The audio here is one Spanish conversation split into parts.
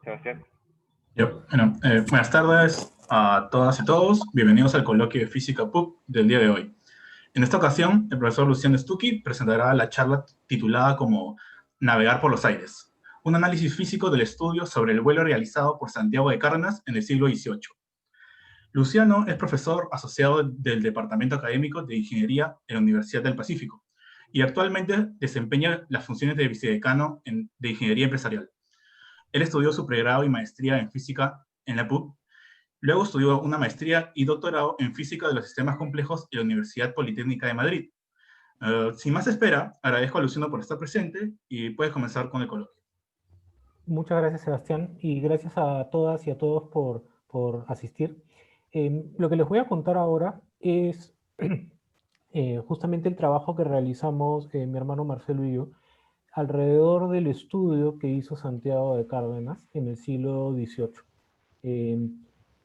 Sebastián. Bueno, buenas tardes a todas y todos. Bienvenidos al coloquio de Física PUC del día de hoy. En esta ocasión, el profesor Luciano Stucchi presentará la charla titulada como Navegar por los aires, un análisis físico del estudio sobre el vuelo realizado por Santiago de Cárdenas en el siglo XVIII. Luciano es profesor asociado del Departamento Académico de Ingeniería en la Universidad del Pacífico y actualmente desempeña las funciones de vicedecano de Ingeniería Empresarial. Él estudió su pregrado y maestría en física en la PUC. Luego estudió una maestría y doctorado en física de los sistemas complejos en la Universidad Politécnica de Madrid. Sin más espera, agradezco a Luciano por estar presente y puedes comenzar con el coloquio. Muchas gracias, Sebastián, y gracias a todas y a todos por asistir. Lo que les voy a contar ahora es justamente el trabajo que realizamos mi hermano Marcelo y yo alrededor del estudio que hizo Santiago de Cárdenas en el siglo XVIII.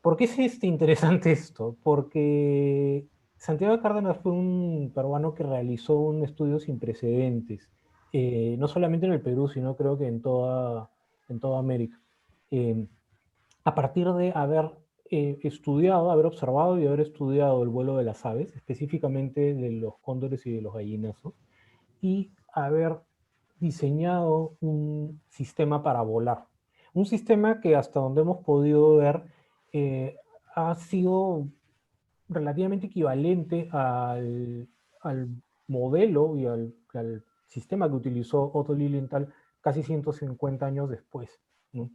¿Por qué es interesante esto? Porque Santiago de Cárdenas fue un peruano que realizó un estudio sin precedentes, no solamente en el Perú, sino creo que en toda América. A partir de haber haber observado y haber estudiado el vuelo de las aves, específicamente de los cóndores y de los gallinazos, y haber diseñado un sistema para volar. Un sistema que hasta donde hemos podido ver ha sido relativamente equivalente al modelo y al sistema que utilizó Otto Lilienthal casi 150 años después, ¿no?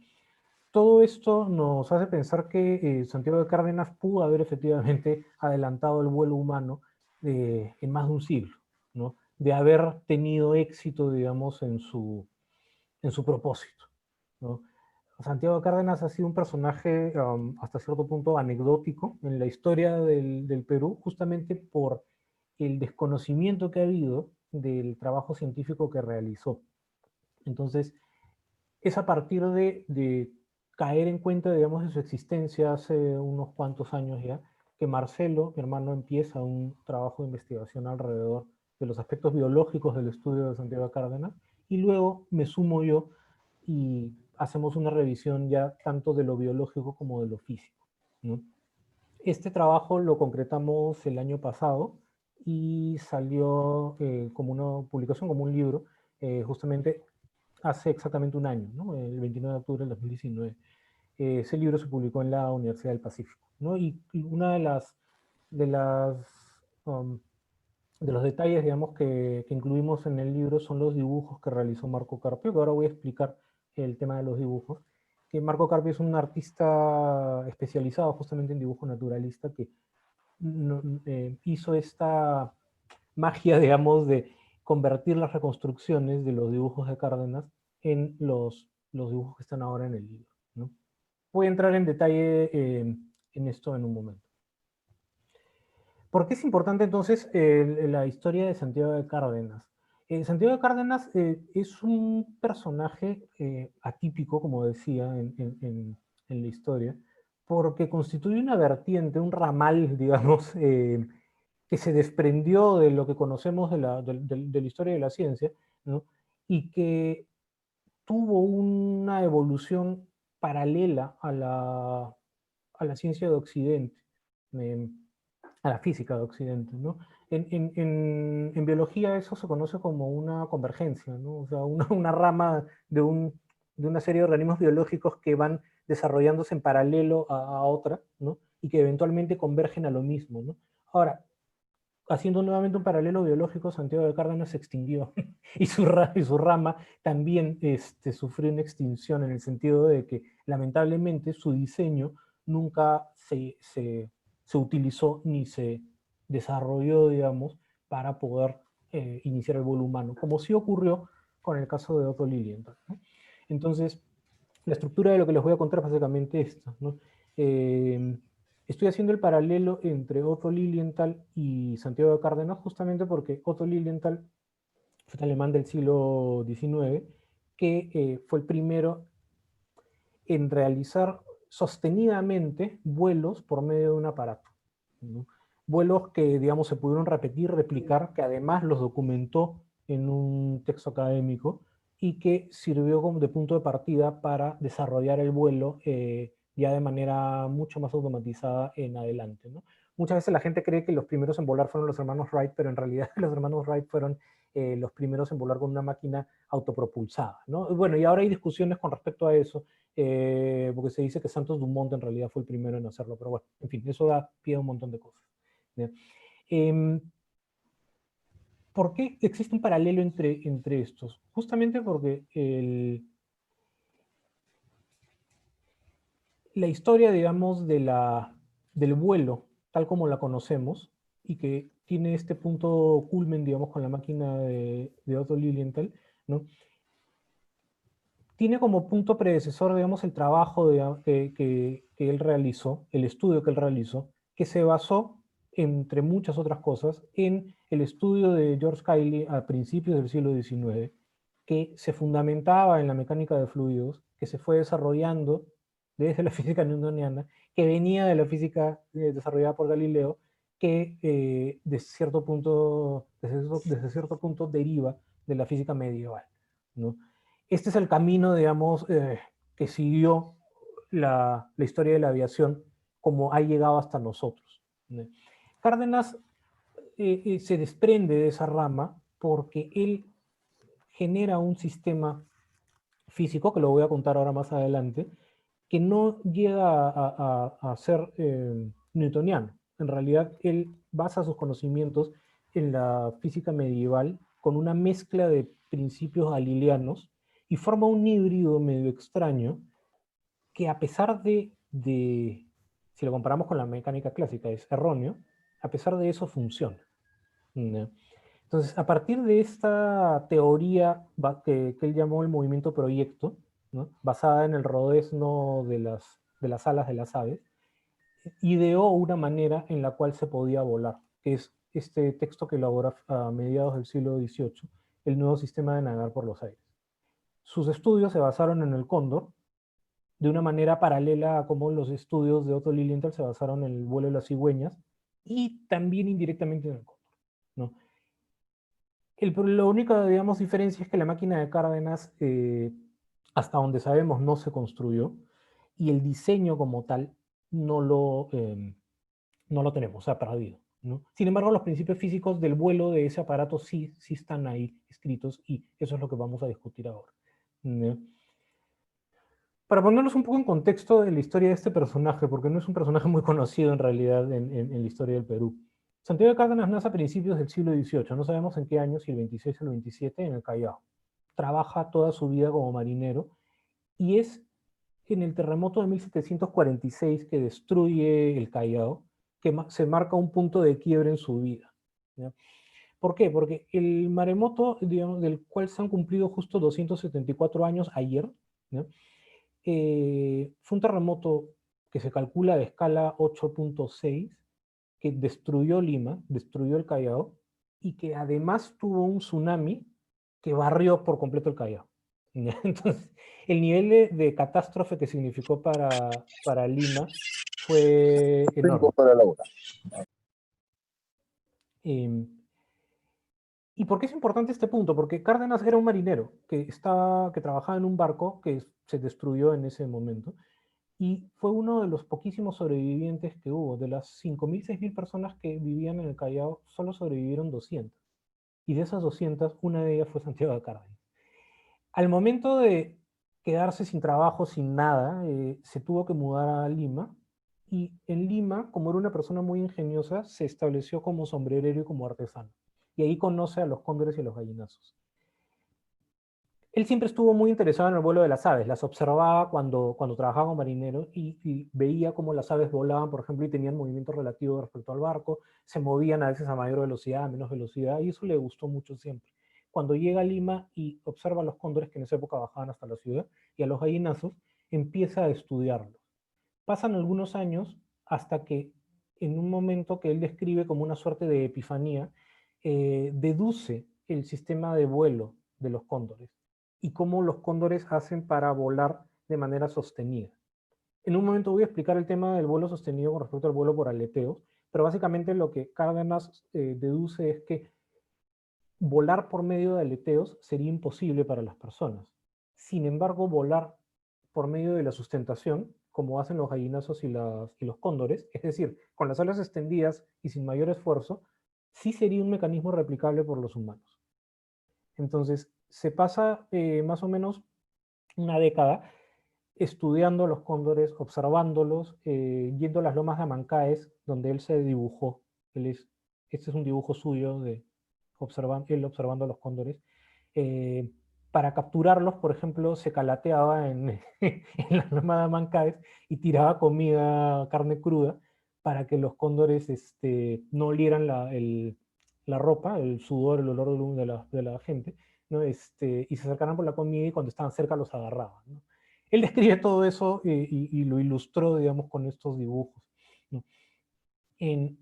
Todo esto nos hace pensar que Santiago de Cárdenas pudo haber efectivamente adelantado el vuelo humano en más de un siglo, ¿no? De haber tenido éxito, digamos, en su propósito, ¿no? Santiago de Cárdenas ha sido un personaje hasta cierto punto anecdótico en la historia del Perú, justamente por el desconocimiento que ha habido del trabajo científico que realizó. Entonces, es a partir de caer en cuenta, digamos, de su existencia hace unos cuantos años ya, que Marcelo, mi hermano, empieza un trabajo de investigación alrededor de los aspectos biológicos del estudio de Santiago de Cárdenas, y luego me sumo yo y hacemos una revisión ya tanto de lo biológico como de lo físico, ¿no? Este trabajo lo concretamos el año pasado y salió como una publicación, como un libro, justamente hace exactamente un año, ¿no? El 29 de octubre del 2019. Ese libro se publicó en la Universidad del Pacífico, ¿no? Y una de los detalles, digamos, que incluimos en el libro son los dibujos que realizó Marco Carpio, que ahora voy a explicar el tema de los dibujos. Que Marco Carpio es un artista especializado justamente en dibujo naturalista que hizo esta magia, digamos, de convertir las reconstrucciones de los dibujos de Cárdenas en los dibujos que están ahora en el libro, ¿no? Voy a entrar en detalle en esto en un momento. ¿Por qué es importante entonces la historia de Santiago de Cárdenas? Santiago de Cárdenas es un personaje atípico, como decía en la historia, porque constituye una vertiente, un ramal, digamos, que se desprendió de lo que conocemos de la historia de la ciencia, ¿no? Y que tuvo una evolución paralela a la ciencia de Occidente, a la física de Occidente, ¿no? En biología eso se conoce como una convergencia, ¿no? O sea, una rama de una serie de organismos biológicos que van desarrollándose en paralelo a otra, ¿no? Y que eventualmente convergen a lo mismo, ¿no? Ahora, haciendo nuevamente un paralelo biológico, Santiago de Cárdenas se extinguió y su rama también sufrió una extinción en el sentido de que lamentablemente su diseño nunca se utilizó ni se desarrolló, digamos, para poder iniciar el vuelo humano, como sí ocurrió con el caso de Otto Lilienthal, ¿no? Entonces, la estructura de lo que les voy a contar es básicamente esto, ¿no? Estoy haciendo el paralelo entre Otto Lilienthal y Santiago de Cárdenas justamente porque Otto Lilienthal fue un alemán del siglo XIX que fue el primero en realizar sostenidamente vuelos por medio de un aparato, ¿no? Vuelos que, digamos, se pudieron repetir, replicar, que además los documentó en un texto académico y que sirvió como de punto de partida para desarrollar el vuelo ya de manera mucho más automatizada en adelante, ¿no? Muchas veces la gente cree que los primeros en volar fueron los hermanos Wright, pero en realidad los hermanos Wright fueron los primeros en volar con una máquina autopropulsada, ¿no? Bueno, y ahora hay discusiones con respecto a eso, porque se dice que Santos Dumont en realidad fue el primero en hacerlo, pero bueno, en fin, eso da pie a un montón de cosas, ¿no? ¿Por qué existe un paralelo entre estos? Justamente porque la historia, digamos, del vuelo, tal como la conocemos, y que tiene este punto culmen, digamos, con la máquina de Otto Lilienthal, ¿no? Tiene como punto predecesor, digamos, el trabajo que él realizó, el estudio que él realizó, que se basó, entre muchas otras cosas, en el estudio de George Cayley a principios del siglo XIX, que se fundamentaba en la mecánica de fluidos, que se fue desarrollando desde la física newtoniana, que venía de la física desarrollada por Galileo, que desde cierto punto deriva de la física medieval, ¿no? Este es el camino, digamos, que siguió la historia de la aviación como ha llegado hasta nosotros, ¿no? Cárdenas se desprende de esa rama porque él genera un sistema físico, que lo voy a contar ahora más adelante, que no llega a ser newtoniano. En realidad, él basa sus conocimientos en la física medieval con una mezcla de principios galileanos y forma un híbrido medio extraño que a pesar si lo comparamos con la mecánica clásica, es erróneo, a pesar de eso funciona, ¿no? Entonces, a partir de esta teoría que él llamó el movimiento proyecto, ¿no? Basada en el rodezno de las alas de las aves, ideó una manera en la cual se podía volar, que es este texto que elabora a mediados del siglo XVIII, el nuevo sistema de navegar por los aires. Sus estudios se basaron en el cóndor, de una manera paralela a cómo los estudios de Otto Lilienthal se basaron en el vuelo de las cigüeñas, y también indirectamente en el cóndor, ¿no? La única, digamos, diferencia es que la máquina de Cárdenas, hasta donde sabemos, no se construyó, y el diseño como tal no lo tenemos, se ha perdido, ¿no? Sin embargo, los principios físicos del vuelo de ese aparato sí están ahí escritos, y eso es lo que vamos a discutir ahora, ¿no? Para ponernos un poco en contexto de la historia de este personaje, porque no es un personaje muy conocido en realidad en la historia del Perú. Santiago de Cárdenas nace a principios del siglo XVIII, no sabemos en qué año, si el 26 o el 27, en el Callao. Trabaja toda su vida como marinero, y es en el terremoto de 1746 que destruye el Callao, que se marca un punto de quiebre en su vida, ¿ya? ¿Por qué? Porque el maremoto, digamos, del cual se han cumplido justo 274 años ayer, ¿ya? Fue un terremoto que se calcula de escala 8.6, que destruyó Lima, destruyó el Callao, y que además tuvo un tsunami que barrió por completo el Callao. Entonces, el nivel de catástrofe que significó para Lima fue enorme. Para la hora. Eh, ¿Y por qué es importante este punto? Porque Cárdenas era un marinero que trabajaba en un barco que se destruyó en ese momento, y fue uno de los poquísimos sobrevivientes que hubo. De las 5.000, 6.000 personas que vivían en el Callao, solo sobrevivieron 200. Y de esas 200, una de ellas fue Santiago de Cárdenas. Al momento de quedarse sin trabajo, sin nada, se tuvo que mudar a Lima. Y en Lima, como era una persona muy ingeniosa, se estableció como sombrerero y como artesano. Y ahí conoce a los cóndores y a los gallinazos. Él siempre estuvo muy interesado en el vuelo de las aves, las observaba cuando trabajaba como marinero, y veía cómo las aves volaban, por ejemplo, y tenían movimiento relativo respecto al barco, se movían a veces a mayor velocidad, a menos velocidad, y eso le gustó mucho siempre. Cuando llega a Lima y observa a los cóndores, que en esa época bajaban hasta la ciudad, y a los gallinazos, empieza a estudiarlos. Pasan algunos años hasta que, en un momento que él describe como una suerte de epifanía, deduce el sistema de vuelo de los cóndores y cómo los cóndores hacen para volar de manera sostenida. En un momento voy a explicar el tema del vuelo sostenido con respecto al vuelo por aleteos, pero básicamente lo que Cárdenas deduce es que volar por medio de aleteos sería imposible para las personas. Sin embargo, volar por medio de la sustentación, como hacen los gallinazos y los cóndores, es decir, con las alas extendidas y sin mayor esfuerzo, sí sería un mecanismo replicable por los humanos. Entonces, se pasa más o menos una década estudiando a los cóndores, observándolos, yendo a las lomas de Amancaes, donde él se dibujó. Este es un dibujo suyo de él observando a los cóndores. Eh, para capturarlos, por ejemplo, se calateaba en la loma de Amancaes y tiraba comida, carne cruda, para que los cóndores no olieran la ropa, el sudor, el olor de la gente, ¿no? Y se acercaran por la comida y cuando estaban cerca los agarraban, ¿no? Él describe todo eso y lo ilustró, digamos, con estos dibujos, ¿no? En,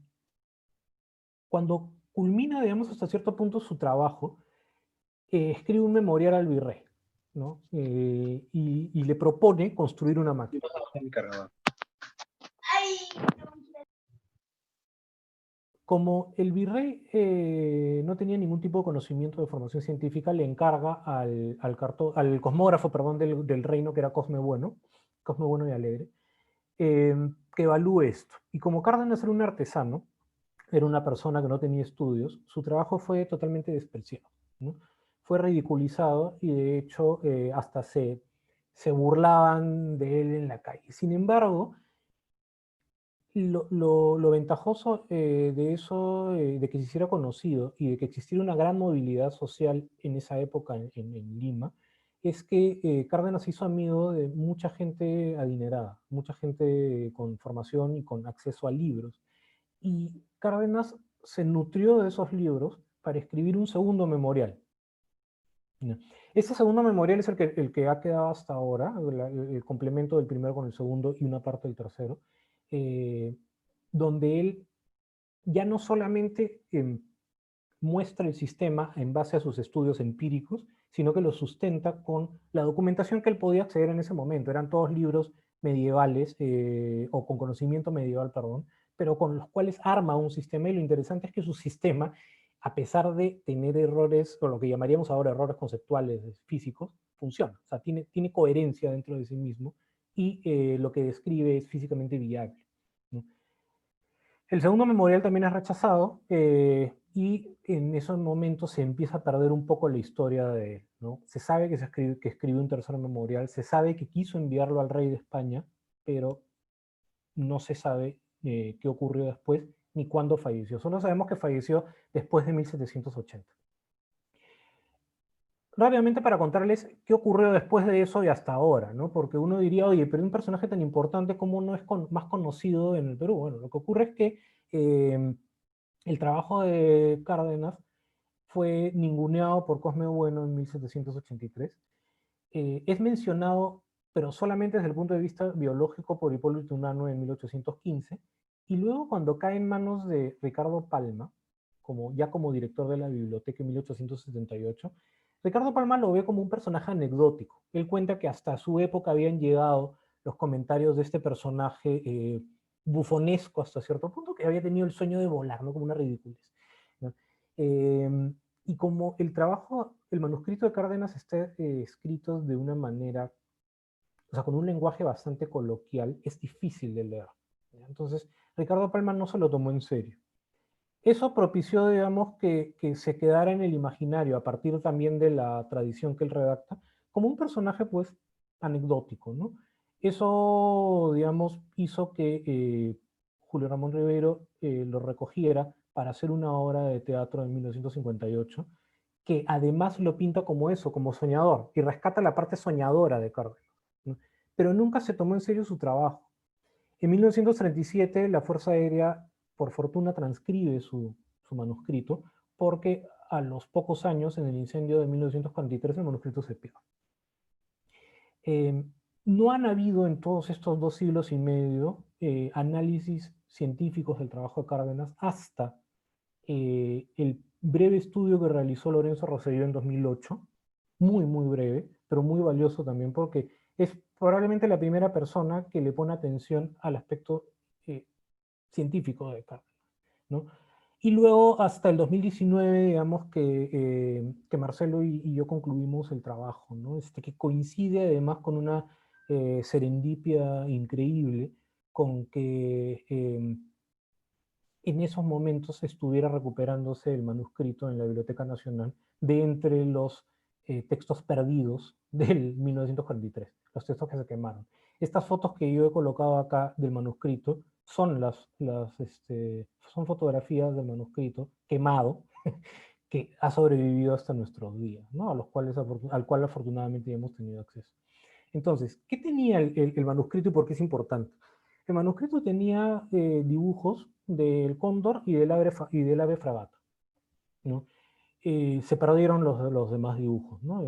Cuando culmina, digamos, hasta cierto punto su trabajo, escribe un memorial al virrey, ¿no? Y le propone construir una máquina. Como el virrey no tenía ningún tipo de conocimiento de formación científica, le encarga al cosmógrafo, perdón, del reino, que era Cosme Bueno y Alegre, que evalúe esto. Y como Cárdenas era un artesano, era una persona que no tenía estudios, su trabajo fue totalmente despreciado, ¿no? Fue ridiculizado y de hecho hasta se burlaban de él en la calle. Sin embargo, lo ventajoso de eso, de que se hiciera conocido y de que existiera una gran movilidad social en esa época en Lima, es que Cárdenas se hizo amigo de mucha gente adinerada, mucha gente con formación y con acceso a libros. Y Cárdenas se nutrió de esos libros para escribir un segundo memorial. ¿No? Este segundo memorial es el que ha quedado hasta ahora, el complemento del primero con el segundo y una parte del tercero, eh, donde él ya no solamente muestra el sistema en base a sus estudios empíricos, sino que lo sustenta con la documentación que él podía acceder en ese momento. Eran todos libros medievales, o con conocimiento medieval, perdón, pero con los cuales arma un sistema, y lo interesante es que su sistema, a pesar de tener errores, o lo que llamaríamos ahora errores conceptuales físicos, funciona. O sea, tiene coherencia dentro de sí mismo, y lo que describe es físicamente viable, ¿no? El segundo memorial también es rechazado, y en esos momentos se empieza a perder un poco la historia de él, ¿no? Se sabe que escribió un tercer memorial, se sabe que quiso enviarlo al rey de España, pero no se sabe qué ocurrió después ni cuándo falleció. Solo sabemos que falleció después de 1780. Rápidamente para contarles qué ocurrió después de eso y hasta ahora, ¿no? Porque uno diría, oye, pero un personaje tan importante, ¿cómo no es más conocido en el Perú? Bueno, lo que ocurre es que el trabajo de Cárdenas fue ninguneado por Cosme Bueno en 1783. Es mencionado, pero solamente desde el punto de vista biológico, por Hipólito Unanue en 1815. Y luego, cuando cae en manos de Ricardo Palma, ya como director de la biblioteca en 1878, Ricardo Palma lo ve como un personaje anecdótico. Él cuenta que hasta su época habían llegado los comentarios de este personaje bufonesco hasta cierto punto, que había tenido el sueño de volar, ¿no? Como una ridiculez, ¿no? Y como el manuscrito de Cárdenas está escrito de una manera, o sea, con un lenguaje bastante coloquial, es difícil de leer, ¿ya? Entonces, Ricardo Palma no se lo tomó en serio. Eso propició, digamos, que se quedara en el imaginario, a partir también de la tradición que él redacta, como un personaje, pues, anecdótico, ¿no? Eso, digamos, hizo que Julio Ramón Rivero lo recogiera para hacer una obra de teatro en 1958, que además lo pinta como eso, como soñador, y rescata la parte soñadora de Cárdenas, ¿no? Pero nunca se tomó en serio su trabajo. En 1937, la Fuerza Aérea, por fortuna, transcribe su manuscrito, porque a los pocos años, en el incendio de 1943, el manuscrito se pierde. No han habido en todos estos 2 siglos y medio análisis científicos del trabajo de Cárdenas hasta el breve estudio que realizó Lorenzo Rosselló en 2008, muy, muy breve, pero muy valioso también, porque es probablemente la primera persona que le pone atención al aspecto científico de Cárdenas, ¿no? Y luego hasta el 2019, digamos que Marcelo y yo concluimos el trabajo, ¿no? Que coincide además con una serendipia increíble, con que en esos momentos estuviera recuperándose el manuscrito en la Biblioteca Nacional de entre los textos perdidos del 1943, los textos que se quemaron. Estas fotos que yo he colocado acá del manuscrito son son fotografías del manuscrito quemado que ha sobrevivido hasta nuestros días, ¿no? Al cual afortunadamente hemos tenido acceso. Entonces, ¿qué tenía el manuscrito y por qué es importante? El manuscrito tenía dibujos del cóndor y del ave fragata, ¿no? Se perdieron los demás dibujos, ¿no?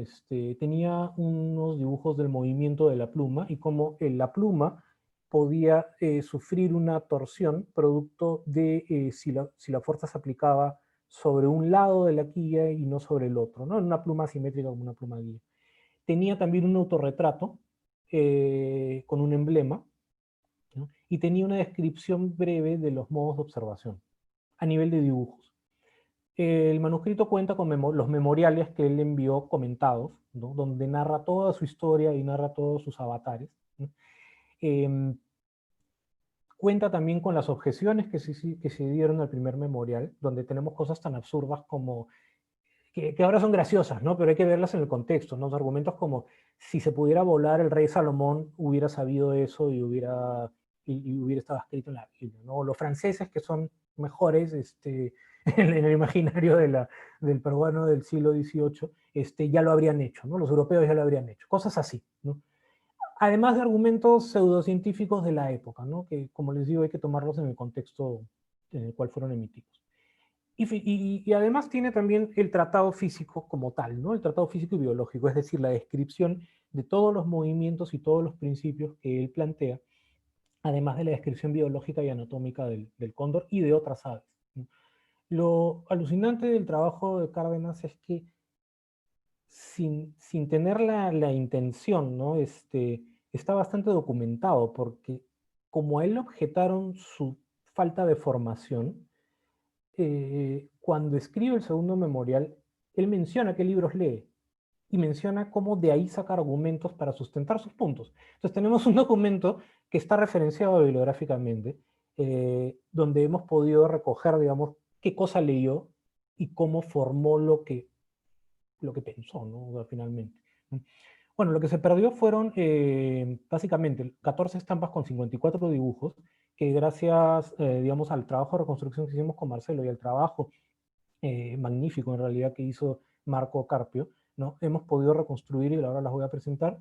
Tenía unos dibujos del movimiento de la pluma y cómo la pluma podía sufrir una torsión producto de si la fuerza se aplicaba sobre un lado de la quilla y no sobre el otro, ¿no? Una pluma asimétrica como una pluma guía. Tenía también un autorretrato con un emblema, ¿no? Y tenía una descripción breve de los modos de observación a nivel de dibujos. El manuscrito cuenta con los memoriales que él envió comentados, ¿no? Donde narra toda su historia y narra todos sus avatares, ¿no? Cuenta también con las objeciones que se dieron al primer memorial, donde tenemos cosas tan absurdas como que ahora son graciosas, ¿no? Pero hay que verlas en el contexto, ¿no? Los argumentos como si se pudiera volar, el rey Salomón hubiera sabido eso y hubiera estado escrito en la Biblia, ¿no? Los franceses que son mejores en el imaginario del peruano del siglo XVIII, ya lo habrían hecho, ¿no? Los europeos ya lo habrían hecho, cosas así, ¿no? Además de argumentos pseudocientíficos de la época, ¿no? Que, como les digo, hay que tomarlos en el contexto en el cual fueron emitidos. Y además tiene también el tratado físico como tal, ¿no? El tratado físico y biológico, es decir, la descripción de todos los movimientos y todos los principios que él plantea, además de la descripción biológica y anatómica del cóndor y de otras aves, ¿no? Lo alucinante del trabajo de Cárdenas es que sin tener la intención, ¿no? Está bastante documentado, porque como a él le objetaron su falta de formación, cuando escribe el segundo memorial, él menciona qué libros lee y menciona cómo de ahí saca argumentos para sustentar sus puntos. Entonces tenemos un documento que está referenciado bibliográficamente, donde hemos podido recoger, digamos, qué cosa leyó y cómo formó lo que pensó, ¿no? O sea, finalmente. Bueno, lo que se perdió fueron básicamente 14 estampas con 54 dibujos, que gracias, digamos, al trabajo de reconstrucción que hicimos con Marcelo y al trabajo magnífico en realidad que hizo Marco Carpio, ¿no? Hemos podido reconstruir y ahora las voy a presentar.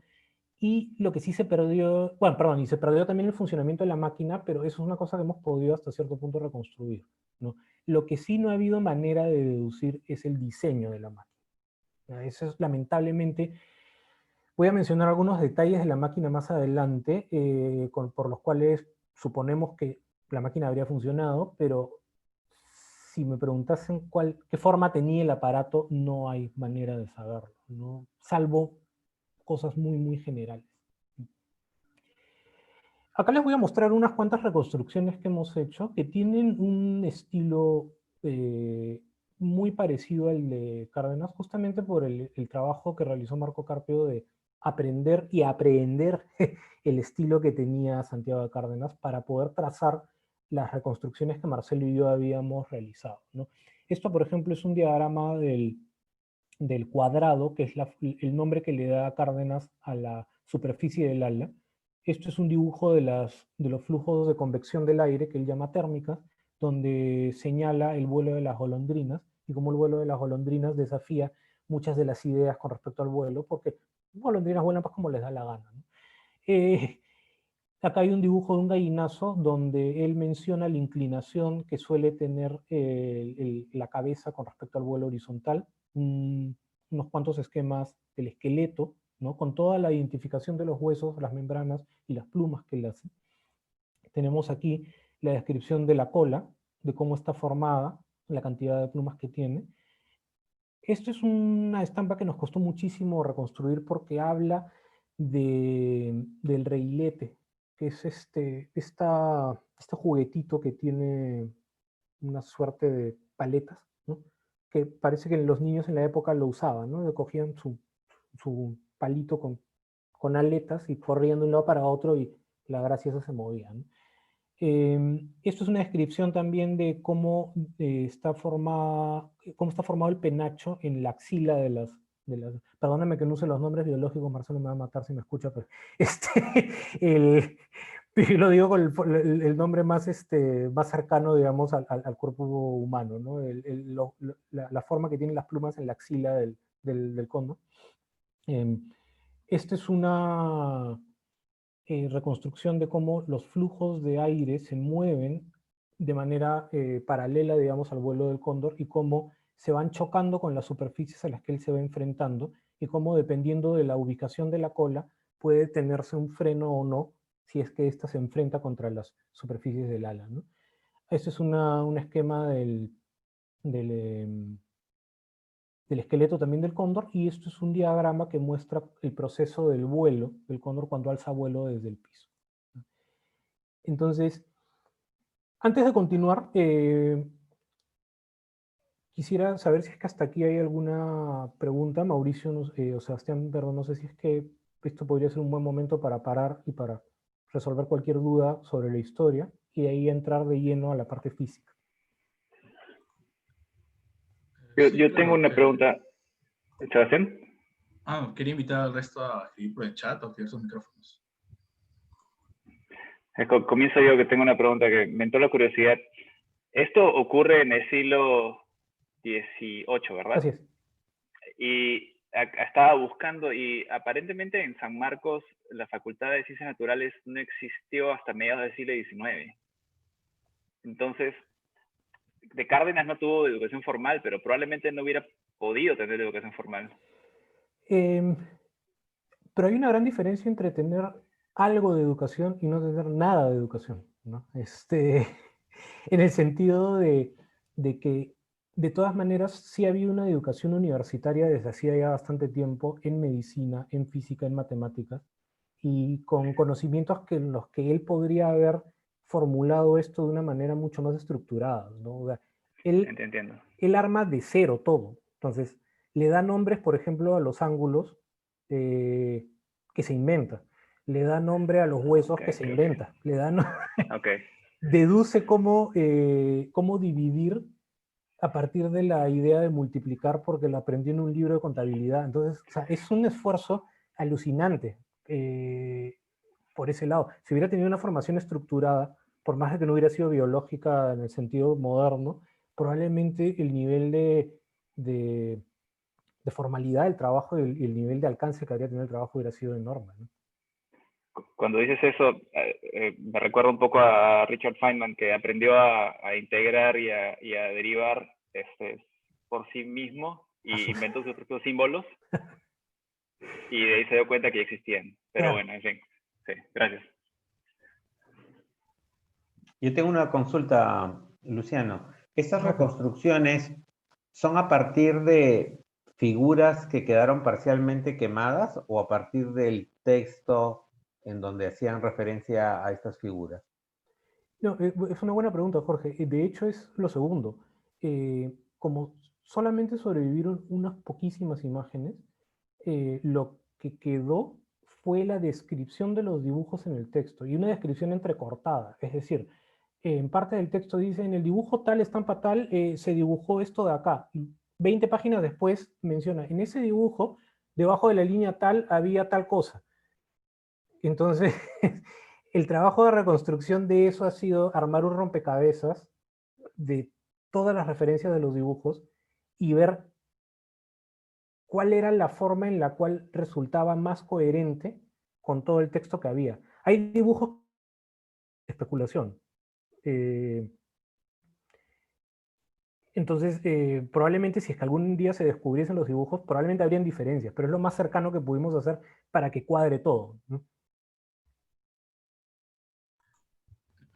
Y lo que sí se perdió, bueno, perdón, y se perdió también el funcionamiento de la máquina, pero eso es una cosa que hemos podido hasta cierto punto reconstruir, ¿no? Lo que sí no ha habido manera de deducir es el diseño de la máquina. Eso es lamentablemente. Voy a mencionar algunos detalles de la máquina más adelante, por los cuales suponemos que la máquina habría funcionado, pero si me preguntasen qué forma tenía el aparato, no hay manera de saberlo, ¿no? Salvo cosas muy, muy generales. Acá les voy a mostrar unas cuantas reconstrucciones que hemos hecho, que tienen un estilo muy parecido al de Cárdenas, justamente por el trabajo que realizó Marco Carpio de aprender y aprehender el estilo que tenía Santiago de Cárdenas para poder trazar las reconstrucciones que Marcelo y yo habíamos realizado, ¿no? Esto, por ejemplo, es un diagrama del cuadrado, que es el nombre que le da Cárdenas a la superficie del ala. Esto es un dibujo de los flujos de convección del aire que él llama térmicas, donde señala el vuelo de las golondrinas y cómo el vuelo de las golondrinas desafía muchas de las ideas con respecto al vuelo, porque golondrinas vuelan pues como les da la gana, ¿no? Acá hay un dibujo de un gallinazo donde él menciona la inclinación que suele tener la cabeza con respecto al vuelo horizontal, unos cuantos esquemas del esqueleto, ¿no? Con toda la identificación de los huesos, las membranas y las plumas que le hacen. Tenemos aquí la descripción de la cola, de cómo está formada, la cantidad de plumas que tiene. Esto es una estampa que nos costó muchísimo reconstruir porque habla del reilete, que es este juguetito que tiene una suerte paletas, ¿no? Que parece que los niños en la época lo usaban, ¿no? Le cogían su palito con aletas y corrían de un lado para otro y la gracia esa se movía, ¿no? Esto es una descripción también de cómo está formado el penacho en la axila perdóname que no use los nombres biológicos, Marcelo me va a matar si me escucha, pero el, lo digo con el nombre más, más cercano, digamos, al cuerpo humano, ¿no? La forma que tienen las plumas en la axila del cóndor. Esta es una reconstrucción de cómo los flujos de aire se mueven de manera paralela, digamos, al vuelo del cóndor y cómo se van chocando con las superficies a las que él se va enfrentando y cómo, dependiendo de la ubicación de la cola, puede tenerse un freno o no si es que ésta se enfrenta contra las superficies del ala, ¿no? Este es un esquema del esqueleto también del cóndor, y esto es un diagrama que muestra el proceso del vuelo del cóndor cuando alza vuelo desde el piso. Entonces, antes de continuar, quisiera saber si es que hasta aquí hay alguna pregunta. Mauricio o Sebastián, perdón, no sé si es que esto podría ser un buen momento para parar y para resolver cualquier duda sobre la historia y de ahí entrar de lleno a la parte física. Yo tengo una pregunta. ¿Sebastián? Quería invitar al resto a escribir por el chat o activar sus micrófonos. Comienzo yo, que tengo una pregunta que me entró la curiosidad. Esto ocurre en el siglo XVIII, ¿verdad? Así es. Y estaba buscando, y aparentemente en San Marcos la Facultad de Ciencias Naturales no existió hasta mediados del siglo XIX. Entonces, de Cárdenas no tuvo educación formal, pero probablemente no hubiera podido tener educación formal. Pero hay una gran diferencia entre tener algo de educación y no tener nada de educación, ¿no? En el sentido de que, de todas maneras, sí había una educación universitaria desde hacía ya bastante tiempo en medicina, en física, en matemáticas, y con conocimientos en los que él podría haber formulado esto de una manera mucho más estructurada, ¿no? O sea, Entiendo. él arma de cero todo. Entonces, le da nombres, por ejemplo, a los ángulos que se inventa. Le da nombre a los huesos que se inventa. Le da deduce cómo dividir a partir de la idea de multiplicar porque lo aprendió en un libro de contabilidad. Entonces, o sea, es un esfuerzo alucinante por ese lado. Si hubiera tenido una formación estructurada, por más de que no hubiera sido biológica en el sentido moderno, probablemente el nivel de formalidad del trabajo y el nivel de alcance que habría tenido el trabajo hubiera sido enorme, ¿no? Cuando dices eso, me recuerda un poco a Richard Feynman, que aprendió a integrar y a derivar por sí mismo y inventó sus propios símbolos y de ahí se dio cuenta que ya existían. Pero bueno, en fin. Sí, gracias. Yo tengo una consulta, Luciano. ¿Estas reconstrucciones son a partir de figuras que quedaron parcialmente quemadas o a partir del texto en donde hacían referencia a estas figuras? No, es una buena pregunta, Jorge. De hecho, es lo segundo. Como solamente sobrevivieron unas poquísimas imágenes, lo que quedó fue la descripción de los dibujos en el texto y una descripción entrecortada. Es decir, en parte del texto dice, en el dibujo tal, estampa tal, se dibujó esto de acá. Y 20 páginas después menciona, en ese dibujo, debajo de la línea tal, había tal cosa. Entonces, el trabajo de reconstrucción de eso ha sido armar un rompecabezas de todas las referencias de los dibujos y ver cuál era la forma en la cual resultaba más coherente con todo el texto que había. Hay dibujos de especulación. Entonces, probablemente si es que algún día se descubriesen los dibujos, probablemente habrían diferencias, pero es lo más cercano que pudimos hacer para que cuadre todo, ¿no?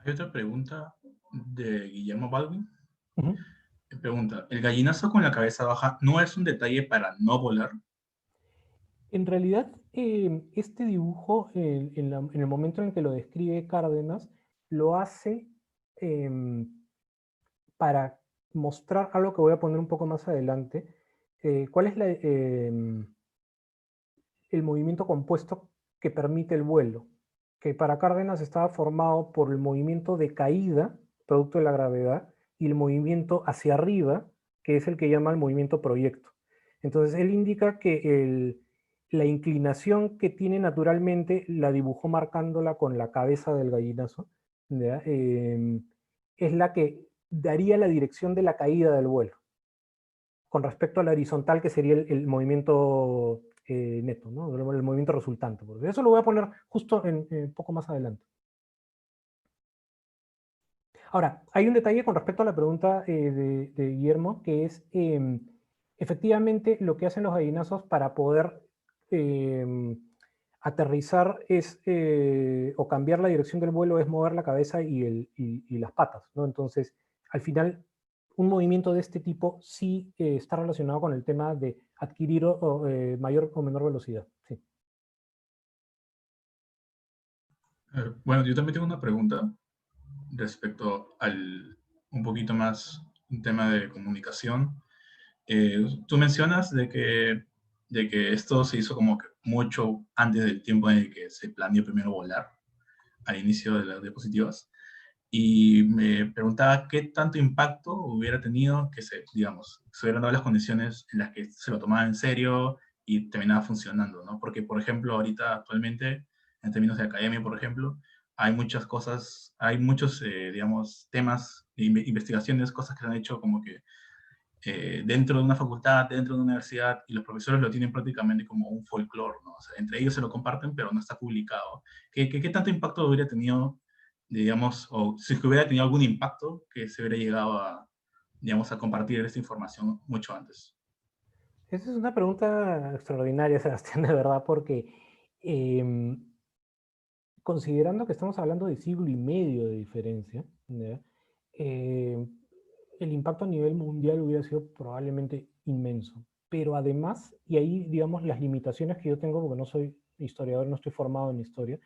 Hay otra pregunta de Guillermo Baldwin. Pregunta, ¿el gallinazo con la cabeza baja no es un detalle para no volar? En realidad, este dibujo, en el momento en el que lo describe Cárdenas, lo hace para mostrar algo que voy a poner un poco más adelante. ¿Cuál es el movimiento compuesto que permite el vuelo? Que para Cárdenas estaba formado por el movimiento de caída, producto de la gravedad, y el movimiento hacia arriba, que es el que llama el movimiento proyecto. Entonces, él indica que la inclinación que tiene naturalmente la dibujó marcándola con la cabeza del gallinazo, es la que daría la dirección de la caída del vuelo, con respecto a la horizontal, que sería el movimiento neto, ¿no? El movimiento resultante. Eso lo voy a poner justo un poco más adelante. Ahora, hay un detalle con respecto a la pregunta de Guillermo, que es efectivamente lo que hacen los gallinazos para poder aterrizar o cambiar la dirección del vuelo es mover la cabeza y las patas, ¿no? Entonces, al final, un movimiento de este tipo sí está relacionado con el tema de adquirir mayor o menor velocidad. Sí. Bueno, yo también tengo una pregunta respecto al un poquito más un tema de comunicación. Tú mencionas de que esto se hizo como que mucho antes del tiempo en el que se planeó primero volar, al inicio de las diapositivas. Y me preguntaba qué tanto impacto hubiera tenido que digamos, se hubieran dado las condiciones en las que se lo tomaba en serio y terminaba funcionando, ¿no? Porque, por ejemplo, ahorita actualmente, en términos de academia, por ejemplo, hay muchas cosas, hay muchos, digamos, temas, investigaciones, cosas que se han hecho como que dentro de una facultad, dentro de una universidad, y los profesores lo tienen prácticamente como un folclore, ¿no? O sea, entre ellos se lo comparten, pero no está publicado. ¿Qué tanto impacto hubiera tenido, digamos, o si es que hubiera tenido algún impacto que se hubiera llegado a, digamos, a compartir esta información mucho antes? Esa es una pregunta extraordinaria, Sebastián, de verdad, porque considerando que estamos hablando de siglo y medio de diferencia, ¿ya? El impacto a nivel mundial hubiera sido probablemente inmenso. Pero además, y ahí digamos las limitaciones que yo tengo, porque no soy historiador, no estoy formado en historia,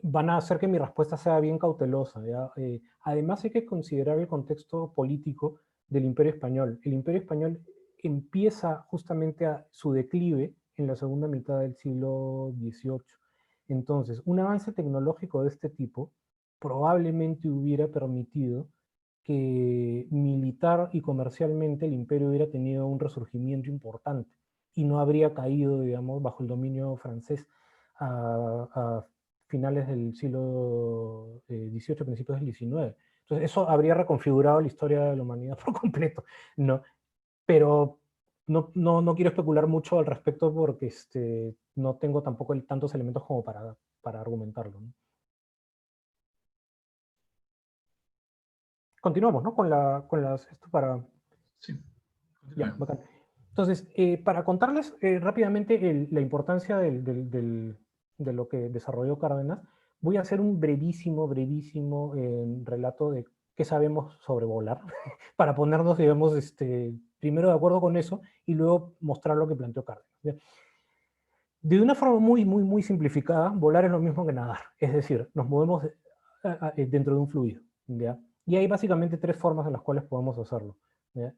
van a hacer que mi respuesta sea bien cautelosa, ¿ya? Además hay que considerar el contexto político del Imperio Español. El Imperio Español empieza justamente a su declive en la segunda mitad del siglo XVIII. Entonces, un avance tecnológico de este tipo probablemente hubiera permitido que militar y comercialmente el imperio hubiera tenido un resurgimiento importante y no habría caído, digamos, bajo el dominio francés a finales del siglo XVIII, principios del XIX. Entonces, eso habría reconfigurado la historia de la humanidad por completo, ¿no? Pero no quiero especular mucho al respecto porque no tengo tampoco tantos elementos como para argumentarlo, ¿no? Continuamos, ¿no? Esto para... Sí. Ya, bacán. Entonces, para contarles rápidamente la importancia de lo que desarrolló Cárdenas, voy a hacer un brevísimo relato de qué sabemos sobre volar, para ponernos, digamos, primero de acuerdo con eso y luego mostrar lo que planteó Cárdenas, ¿ya? De una forma muy simplificada, volar es lo mismo que nadar, es decir, nos movemos dentro de un fluido, ¿ya? Y hay básicamente tres formas en las cuales podemos hacerlo, ¿ya?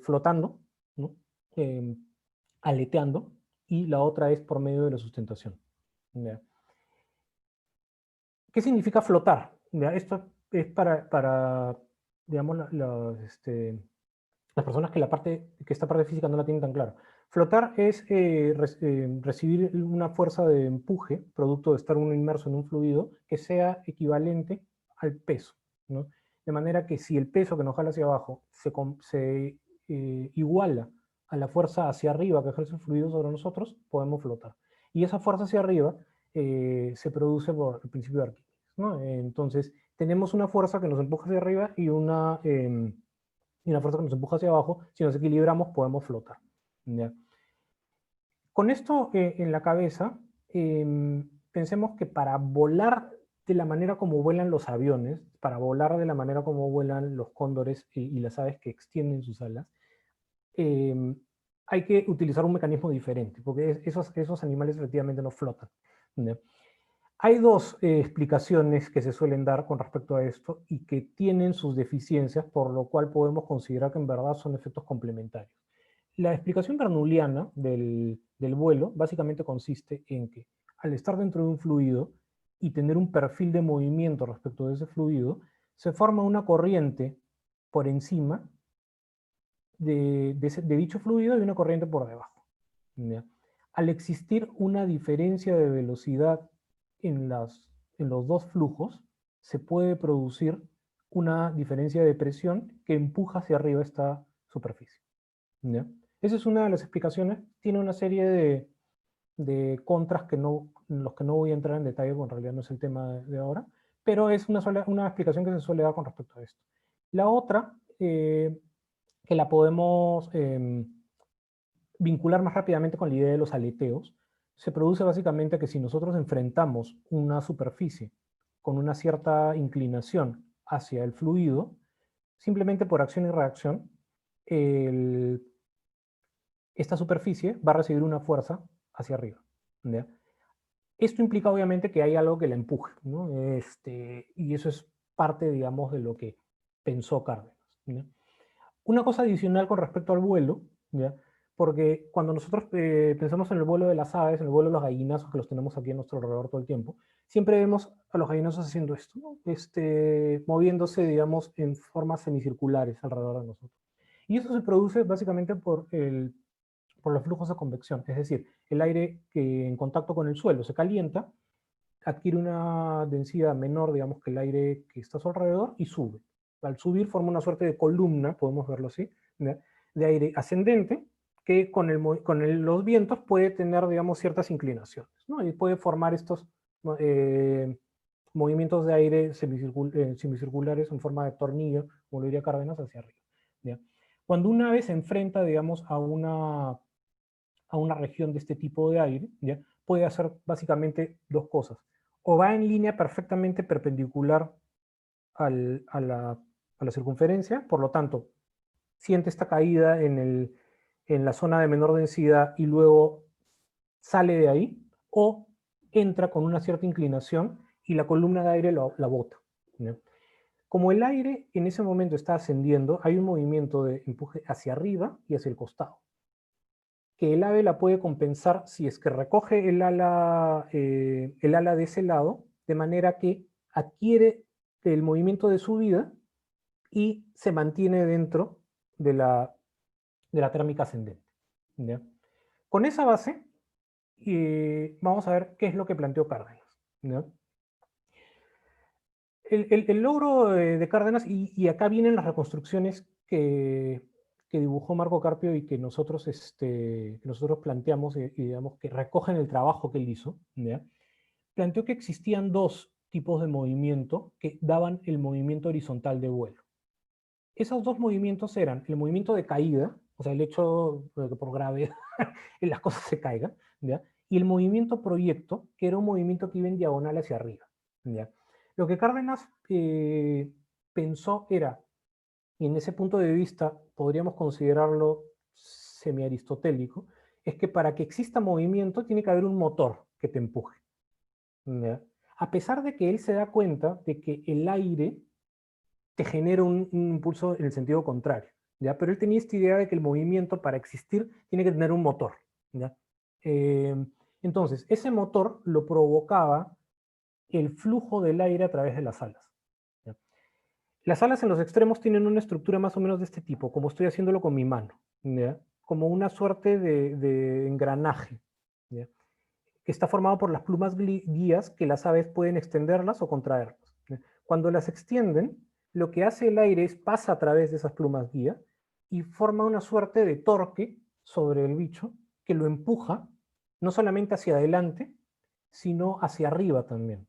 Flotando, ¿no? Aleteando, y la otra es por medio de la sustentación, ¿ya? ¿Qué significa flotar? ¿Ya? Esto es para digamos, las personas que esta parte física no la tienen tan clara. Flotar es recibir una fuerza de empuje, producto de estar uno inmerso en un fluido, que sea equivalente al peso, ¿no? De manera que si el peso que nos jala hacia abajo se iguala a la fuerza hacia arriba que ejerce el fluido sobre nosotros, podemos flotar. Y esa fuerza hacia arriba se produce por el principio de Arquímedes, ¿no? Entonces, tenemos una fuerza que nos empuja hacia arriba y una fuerza que nos empuja hacia abajo. Si nos equilibramos, podemos flotar, ¿ya? Con esto en la cabeza, pensemos que para volar de la manera como vuelan los aviones, para volar de la manera como vuelan los cóndores y las aves que extienden sus alas, hay que utilizar un mecanismo diferente, porque esos animales efectivamente no flotan, ¿ya? Hay dos explicaciones que se suelen dar con respecto a esto y que tienen sus deficiencias, por lo cual podemos considerar que en verdad son efectos complementarios. La explicación bernoulliana del vuelo básicamente consiste en que al estar dentro de un fluido y tener un perfil de movimiento respecto de ese fluido, se forma una corriente por encima de dicho fluido y una corriente por debajo. ¿Ya? Al existir una diferencia de velocidad en los dos flujos, se puede producir una diferencia de presión que empuja hacia arriba esta superficie. ¿Ya? Esa es una de las explicaciones. Tiene una serie de contras que en los que no voy a entrar en detalle, porque en realidad no es el tema de ahora, pero es una explicación que se suele dar con respecto a esto. La otra, que la podemos vincular más rápidamente con la idea de los aleteos, se produce básicamente que si nosotros enfrentamos una superficie con una cierta inclinación hacia el fluido, simplemente por acción y reacción, esta superficie va a recibir una fuerza hacia arriba. ¿Ya? Esto implica obviamente que hay algo que la empuje, ¿no? Y eso es parte, digamos, de lo que pensó Cárdenas. ¿Ya? Una cosa adicional con respecto al vuelo, ¿ya? Porque cuando nosotros pensamos en el vuelo de las aves, en el vuelo de los gallinazos, que los tenemos aquí a nuestro alrededor todo el tiempo, siempre vemos a los gallinazos haciendo esto, ¿no? Moviéndose, digamos, en formas semicirculares alrededor de nosotros. Y eso se produce básicamente por los flujos de convección, es decir, el aire que en contacto con el suelo se calienta, adquiere una densidad menor, digamos, que el aire que está a su alrededor y sube. Al subir forma una suerte de columna, podemos verlo así, de aire ascendente, que con los vientos puede tener, digamos, ciertas inclinaciones, ¿no? Y puede formar estos movimientos de aire semicirculares en forma de tornillo, como lo diría Cárdenas, hacia arriba. ¿Ya? Cuando una ave se enfrenta, digamos, a una región de este tipo de aire, ¿ya? Puede hacer básicamente dos cosas. O va en línea perfectamente perpendicular a la circunferencia, por lo tanto, siente esta caída en la zona de menor densidad y luego sale de ahí, o entra con una cierta inclinación y la columna de aire la bota. ¿Ya? Como el aire en ese momento está ascendiendo, hay un movimiento de empuje hacia arriba y hacia el costado, que el ave la puede compensar si es que recoge el ala de ese lado, de manera que adquiere el movimiento de subida y se mantiene dentro de la térmica ascendente. ¿Ya? Con esa base, vamos a ver qué es lo que planteó Cárdenas. ¿Ya? El logro de Cárdenas, y acá vienen las reconstrucciones que dibujó Marco Carpio y que nosotros planteamos y digamos que recogen el trabajo que él hizo, ¿ya? Planteó que existían dos tipos de movimiento que daban el movimiento horizontal de vuelo. Esos dos movimientos eran el movimiento de caída, o sea, el hecho de que por gravedad las cosas se caigan, ¿ya? Y el movimiento proyecto, que era un movimiento que iba en diagonal hacia arriba, ¿ya? Lo que Cárdenas pensó era, y en ese punto de vista podríamos considerarlo semi-aristotélico, es que para que exista movimiento tiene que haber un motor que te empuje. ¿Ya? A pesar de que él se da cuenta de que el aire te genera un impulso en el sentido contrario, ¿ya? Pero él tenía esta idea de que el movimiento para existir tiene que tener un motor, ¿ya? Entonces, ese motor lo provocaba el flujo del aire a través de las alas. ¿Ya? Las alas en los extremos tienen una estructura más o menos de este tipo, como estoy haciéndolo con mi mano, ¿ya? Como una suerte de engranaje, ¿ya? Que está formado por las plumas guías que las aves pueden extenderlas o contraerlas. ¿Ya? Cuando las extienden, lo que hace el aire es pasa a través de esas plumas guía y forma una suerte de torque sobre el bicho que lo empuja no solamente hacia adelante, sino hacia arriba también.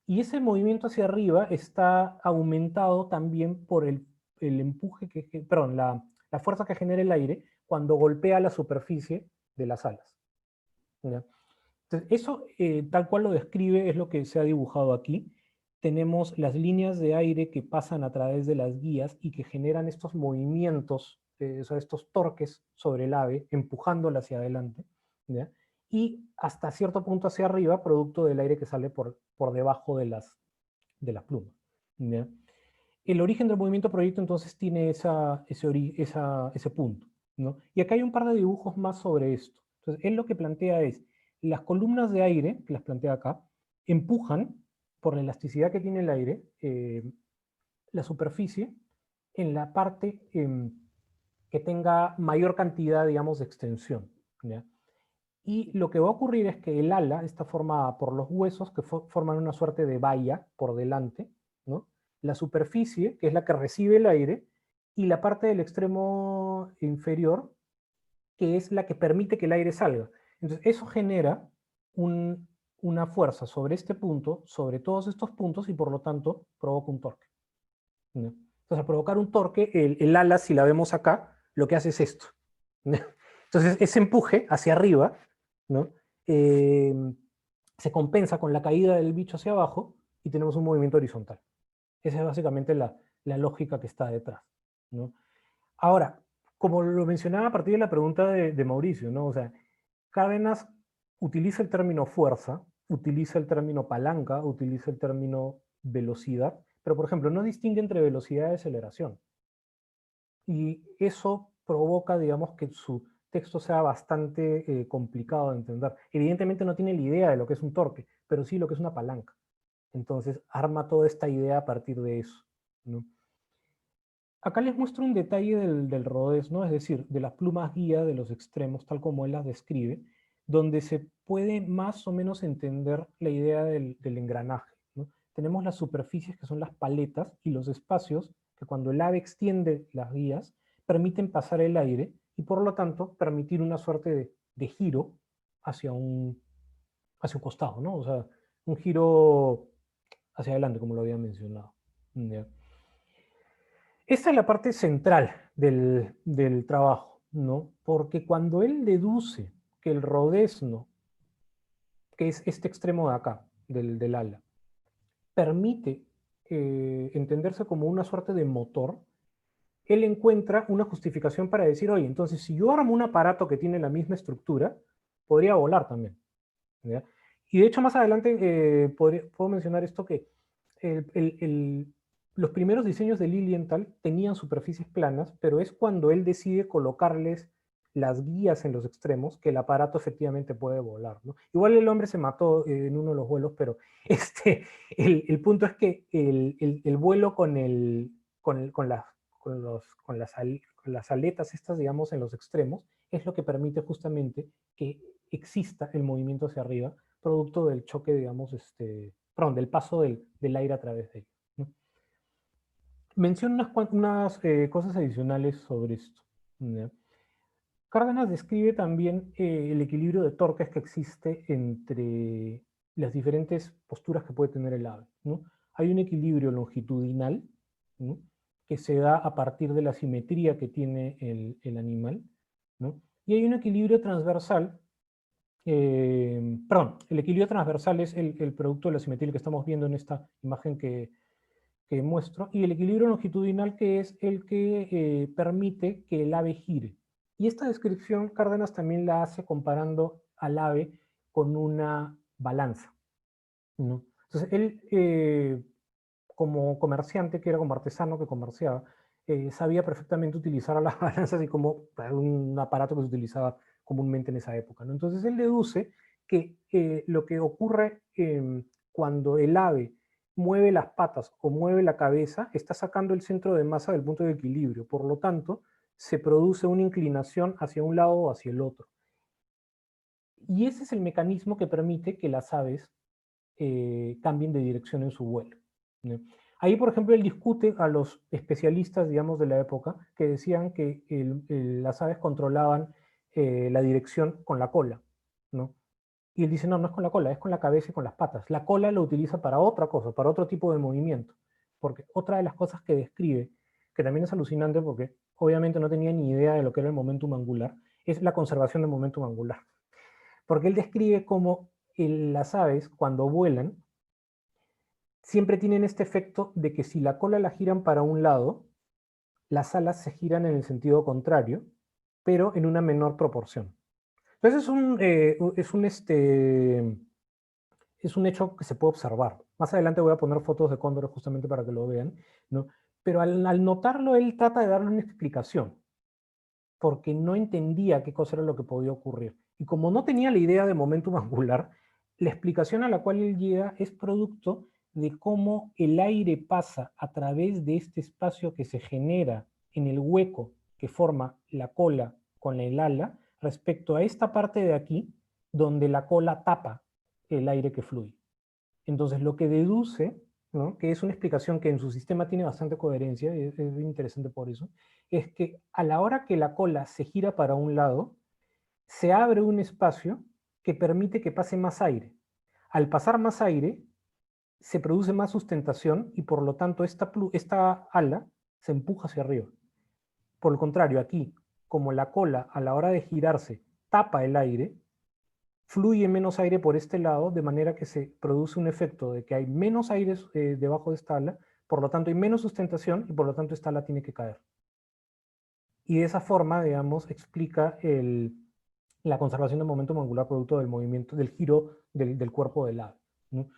Y ese movimiento hacia arriba está aumentado también por el empuje, perdón, la fuerza que genera el aire cuando golpea la superficie de las alas. ¿Ya? Entonces, eso tal cual lo describe es lo que se ha dibujado aquí. Tenemos las líneas de aire que pasan a través de las guías y que generan estos movimientos, o sea, estos torques sobre el ave, empujándola hacia adelante, ¿ya? y hasta cierto punto hacia arriba, producto del aire que sale por debajo de las plumas. ¿Ya? El origen del movimiento proyecto entonces tiene ese punto, ¿no? Y acá hay un par de dibujos más sobre esto. Entonces, él lo que plantea es, las columnas de aire, que las plantea acá, empujan, por la elasticidad que tiene el aire, la superficie en la parte que tenga mayor cantidad, digamos, de extensión, ¿ya? Y lo que va a ocurrir es que el ala está formada por los huesos que forman una suerte de valla por delante, ¿no? La superficie, que es la que recibe el aire, y la parte del extremo inferior, que es la que permite que el aire salga. Entonces, eso genera una fuerza sobre este punto, sobre todos estos puntos, y por lo tanto provoca un torque, ¿no? Entonces, al provocar un torque, el ala, si la vemos acá, lo que hace es esto, ¿no? Entonces, ese empuje hacia arriba, ¿no? Se compensa con la caída del bicho hacia abajo y tenemos un movimiento horizontal. Esa es básicamente la lógica que está detrás, ¿no? Ahora, como lo mencionaba a partir de la pregunta de Mauricio, ¿no? O sea, Cárdenas utiliza el término fuerza, utiliza el término palanca, utiliza el término velocidad, pero por ejemplo no distingue entre velocidad y aceleración. Y eso provoca, digamos, que su texto sea bastante complicado de entender. Evidentemente no tiene la idea de lo que es un torque, pero sí lo que es una palanca. Entonces arma toda esta idea a partir de eso, ¿no? Acá les muestro un detalle del rodez, ¿no? Es decir, de las plumas guía de los extremos, tal como él las describe, donde se puede más o menos entender la idea del engranaje, ¿no? Tenemos las superficies que son las paletas y los espacios que cuando el ave extiende las guías permiten pasar el aire y por lo tanto permitir una suerte de giro hacia un costado, ¿no? O sea, un giro hacia adelante, como lo había mencionado, ¿ya? Esta es la parte central del trabajo, ¿no? Porque cuando él deduce que el rodezno, que es este extremo de acá, del ala, permite entenderse como una suerte de motor, él encuentra una justificación para decir, oye, entonces si yo armo un aparato que tiene la misma estructura, podría volar también, ¿ya? Y de hecho más adelante puedo mencionar esto que los primeros diseños de Lilienthal tenían superficies planas, pero es cuando él decide colocarles las guías en los extremos que el aparato efectivamente puede volar, ¿no? Igual el hombre se mató en uno de los vuelos, pero el punto es que el vuelo con las aletas estas, digamos, en los extremos, es lo que permite justamente que exista el movimiento hacia arriba, producto del choque, digamos, perdón, del paso del aire a través de ellos, ¿no? Menciono unas cosas adicionales sobre esto, ¿no? Cárdenas describe también el equilibrio de torques que existe entre las diferentes posturas que puede tener el ave, ¿no? Hay un equilibrio longitudinal, ¿no?, que se da a partir de la simetría que tiene el animal, ¿no? Y hay un equilibrio transversal, perdón, el equilibrio transversal es el producto de la simetría que estamos viendo en esta imagen que muestro, y el equilibrio longitudinal, que es el que permite que el ave gire. Y esta descripción Cárdenas también la hace comparando al ave con una balanza, ¿no? Entonces él, como comerciante, que era como artesano que comerciaba, sabía perfectamente utilizar a las balanzas y como un aparato que se utilizaba comúnmente en esa época, ¿no? Entonces él deduce que lo que ocurre cuando el ave mueve las patas o mueve la cabeza, está sacando el centro de masa del punto de equilibrio. Por lo tanto, se produce una inclinación hacia un lado o hacia el otro. Y ese es el mecanismo que permite que las aves cambien de dirección en su vuelo, ¿no? Ahí, por ejemplo, él discute a los especialistas, digamos, de la época, que decían que las aves controlaban la dirección con la cola, ¿no? Y él dice, no, no es con la cola, es con la cabeza y con las patas. La cola lo utiliza para otra cosa, para otro tipo de movimiento. Porque otra de las cosas que describe, que también es alucinante porque obviamente no tenía ni idea de lo que era el momentum angular, es la conservación del momentum angular. Porque él describe cómo las aves, cuando vuelan, siempre tienen este efecto de que si la cola la giran para un lado, las alas se giran en el sentido contrario, pero en una menor proporción. Entonces es un hecho que se puede observar. Más adelante voy a poner fotos de cóndores justamente para que lo vean, ¿no? Pero al notarlo, él trata de darle una explicación, porque no entendía qué cosa era lo que podía ocurrir. Y como no tenía la idea de momentum angular, la explicación a la cual él llega es producto de cómo el aire pasa a través de este espacio que se genera en el hueco que forma la cola con el ala, respecto a esta parte de aquí, donde la cola tapa el aire que fluye. Entonces, lo que deduce, ¿no?, que es una explicación que en su sistema tiene bastante coherencia, es interesante por eso, es que a la hora que la cola se gira para un lado, se abre un espacio que permite que pase más aire. Al pasar más aire, se produce más sustentación y por lo tanto esta ala se empuja hacia arriba. Por el contrario, aquí, como la cola a la hora de girarse tapa el aire, fluye menos aire por este lado, de manera que se produce un efecto de que hay menos aire debajo de esta ala, por lo tanto hay menos sustentación y por lo tanto esta ala tiene que caer. Y de esa forma, digamos, explica la conservación del momento angular producto del movimiento, del giro del cuerpo del ave, ¿no?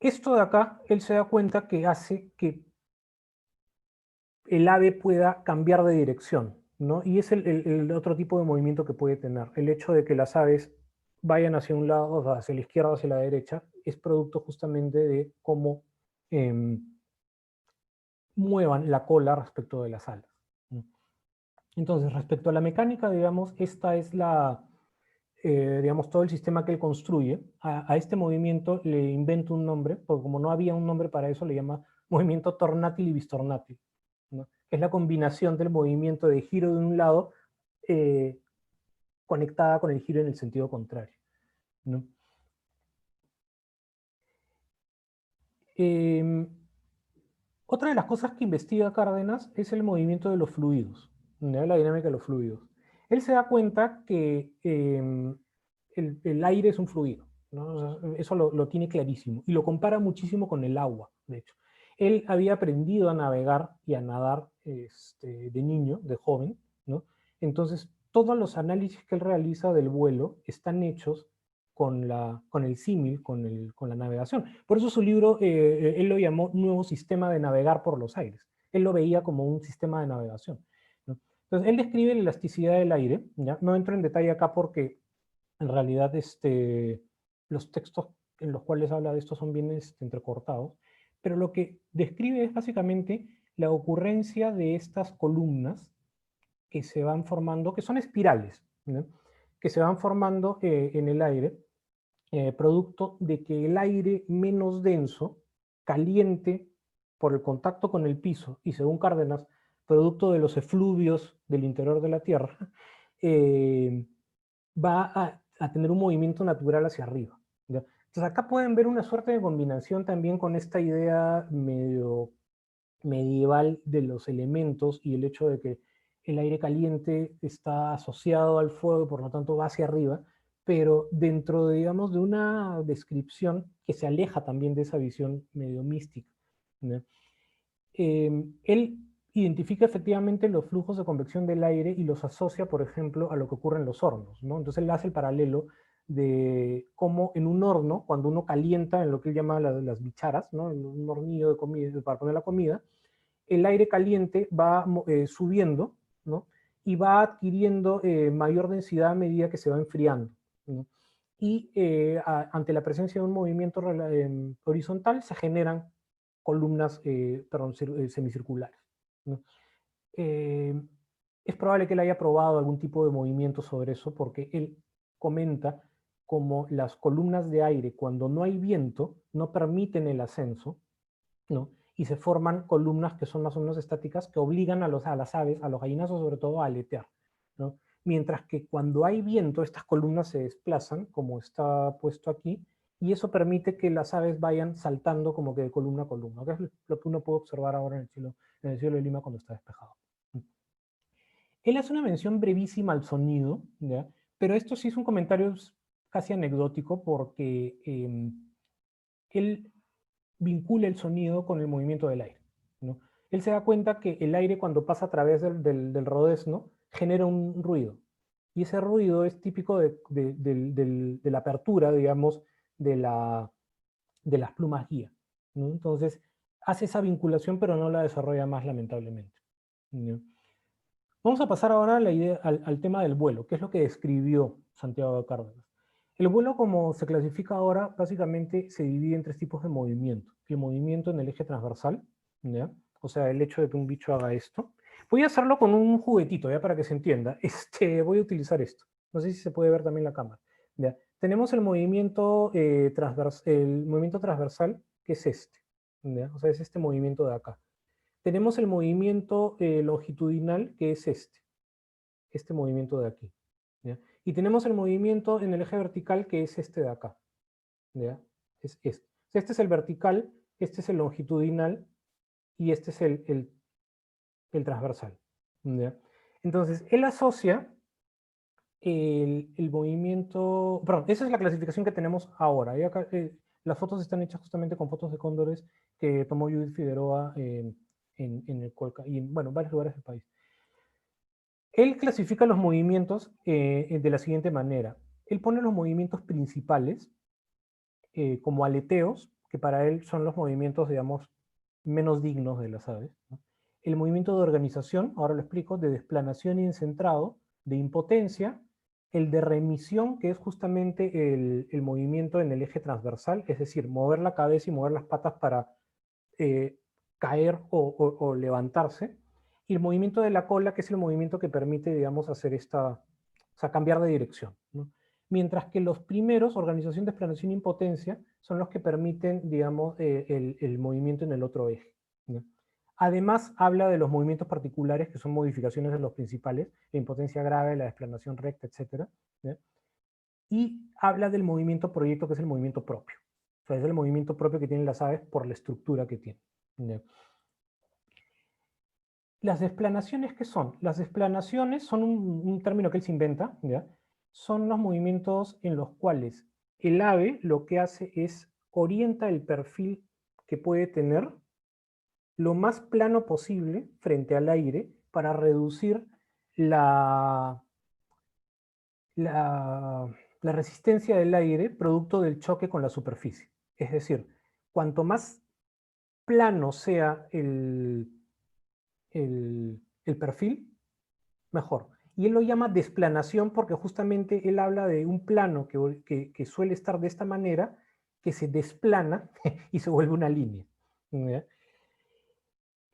Esto de acá, él se da cuenta que hace que el ave pueda cambiar de dirección, ¿no? Y es el otro tipo de movimiento que puede tener. El hecho de que las aves vayan hacia un lado, o sea, hacia la izquierda o hacia la derecha, es producto justamente de cómo muevan la cola respecto de las alas. Entonces, respecto a la mecánica, digamos, esta es digamos, todo el sistema que él construye. A este movimiento le inventa un nombre, porque como no había un nombre para eso, le llama movimiento tornátil y bistornátil, ¿no? Es la combinación del movimiento de giro de un lado conectada con el giro en el sentido contrario, ¿no? Otra de las cosas que investiga Cárdenas es el movimiento de los fluidos, ¿no?, la dinámica de los fluidos. Él se da cuenta que el aire es un fluido, ¿no? O sea, eso lo tiene clarísimo y lo compara muchísimo con el agua, de hecho. Él había aprendido a navegar y a nadar de niño, de joven, ¿no? Entonces, todos los análisis que él realiza del vuelo están hechos con el símil, con la navegación. Por eso su libro, él lo llamó Nuevo Sistema de Navegar por los Aires. Él lo veía como un sistema de navegación, ¿no? Entonces, él describe la elasticidad del aire, ¿ya? No entro en detalle acá porque en realidad los textos en los cuales habla de esto son bien entrecortados, pero lo que describe es básicamente la ocurrencia de estas columnas que se van formando, que son espirales, ¿no?, que se van formando en el aire, producto de que el aire menos denso, caliente por el contacto con el piso, y según Cárdenas, producto de los efluvios del interior de la Tierra, va a tener un movimiento natural hacia arriba, ¿ya? Entonces acá pueden ver una suerte de combinación también con esta idea medio medieval de los elementos y el hecho de que el aire caliente está asociado al fuego y por lo tanto va hacia arriba, pero dentro, digamos, de una descripción que se aleja también de esa visión medio mística, ¿no? Él identifica efectivamente los flujos de convección del aire y los asocia, por ejemplo, a lo que ocurre en los hornos, ¿no? Entonces él hace el paralelo de cómo en un horno, cuando uno calienta en lo que él llama las bicharas, ¿no?, en un hornillo de comida, para poner la comida, el aire caliente va subiendo, ¿no?, y va adquiriendo mayor densidad a medida que se va enfriando, ¿no? Y ante la presencia de un movimiento horizontal se generan columnas semicirculares, ¿no? Es probable que él haya probado algún tipo de movimiento sobre eso porque él comenta como las columnas de aire, cuando no hay viento, no permiten el ascenso, ¿no?, y se forman columnas que son más o menos estáticas que obligan a las aves, a los gallinazos sobre todo, a aletear, ¿no? Mientras que cuando hay viento, estas columnas se desplazan, como está puesto aquí, y eso permite que las aves vayan saltando como que de columna a columna, que es lo que uno puede observar ahora en el cielo de Lima cuando está despejado. Él hace una mención brevísima al sonido, ¿ya?, pero esto sí es un comentario casi anecdótico porque él vincula el sonido con el movimiento del aire, ¿no? Él se da cuenta que el aire, cuando pasa a través del rodezno, genera un ruido. Y ese ruido es típico de la apertura, digamos, de las plumas guía, ¿no? Entonces, hace esa vinculación, pero no la desarrolla más, lamentablemente, ¿no? Vamos a pasar ahora a al tema del vuelo, que es lo que describió Santiago de Cárdenas. El vuelo, como se clasifica ahora, básicamente se divide en 3 tipos de movimiento. El movimiento en el eje transversal, ¿ya? O sea, el hecho de que un bicho haga esto. Voy a hacerlo con un juguetito, ya para que se entienda. Voy a utilizar esto. No sé si se puede ver también la cámara. ¿Ya? Tenemos el movimiento, transversal, que es este, ¿ya? O sea, es este movimiento de acá. Tenemos el movimiento longitudinal, que es este movimiento de aquí, ¿ya? Y tenemos el movimiento en el eje vertical, que es este de acá, ¿ya? Es este. Este es el vertical, este es el longitudinal, y este es el transversal, ¿ya? Entonces, él asocia el movimiento, perdón, esa es la clasificación que tenemos ahora. Y acá, las fotos están hechas justamente con fotos de cóndores que tomó Judith Figueroa en el Colca y en, bueno, varios lugares del país. Él clasifica los movimientos de la siguiente manera. Él pone los movimientos principales como aleteos, que para él son los movimientos, digamos, menos dignos de las aves, ¿no? El movimiento de organización, ahora lo explico, de desplanación y encentrado, de impotencia, el de remisión, que es justamente el movimiento en el eje transversal, es decir, mover la cabeza y mover las patas para caer o levantarse, y el movimiento de la cola, que es el movimiento que permite, digamos, hacer o sea, cambiar de dirección, ¿no? Mientras que los primeros, organización, desplanación e impotencia, son los que permiten, digamos, el movimiento en el otro eje, ¿no? Además, habla de los movimientos particulares, que son modificaciones de los principales, la impotencia grave, la desplanación recta, etc., ¿no? Y habla del movimiento proyecto, que es el movimiento propio. O sea, es el movimiento propio que tienen las aves por la estructura que tienen, ¿no? Las desplanaciones, ¿qué son? Las desplanaciones son un término que él se inventa, ¿ya? Son los movimientos en los cuales el ave lo que hace es orienta el perfil que puede tener lo más plano posible frente al aire para reducir la resistencia del aire producto del choque con la superficie. Es decir, cuanto más plano sea el perfil, mejor. Y él lo llama desplanación porque justamente él habla de un plano que suele estar de esta manera, que se desplana y se vuelve una línea, ¿ya?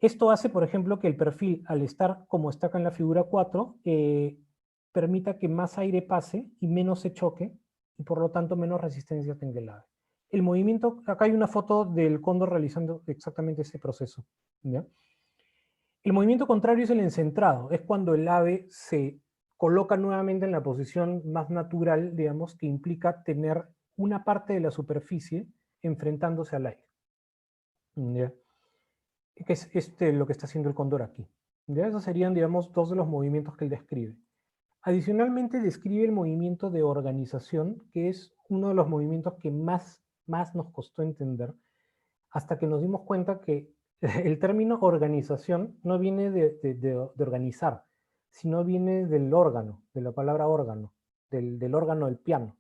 Esto hace, por ejemplo, que el perfil, al estar como está acá en la figura 4, permita que más aire pase y menos se choque, y por lo tanto menos resistencia tenga el ave. El movimiento, acá hay una foto del cóndor realizando exactamente ese proceso, ¿ya? El movimiento contrario es el encentrado, es cuando el ave se coloca nuevamente en la posición más natural, digamos, que implica tener una parte de la superficie enfrentándose al aire, ¿ya? Que es lo que está haciendo el cóndor aquí, ¿ya? Esos serían, digamos, 2 de los movimientos que él describe. Adicionalmente describe el movimiento de organización, que es uno de los movimientos que más nos costó entender, hasta que nos dimos cuenta que el término organización no viene de organizar, sino viene del órgano, de la palabra órgano, del órgano del piano.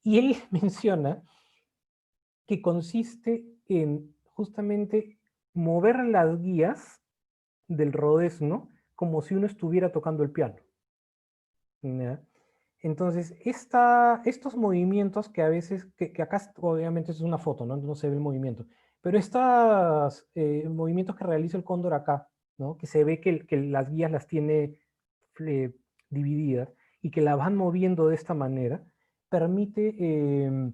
Y él menciona que consiste en justamente mover las guías del rodezno como si uno estuviera tocando el piano, ¿ya? Entonces, estos movimientos que a veces, que acá obviamente es una foto, ¿no? No se ve el movimiento, pero estos movimientos que realiza el cóndor acá, ¿no? Que se ve que las guías las tiene divididas y que la van moviendo de esta manera, permite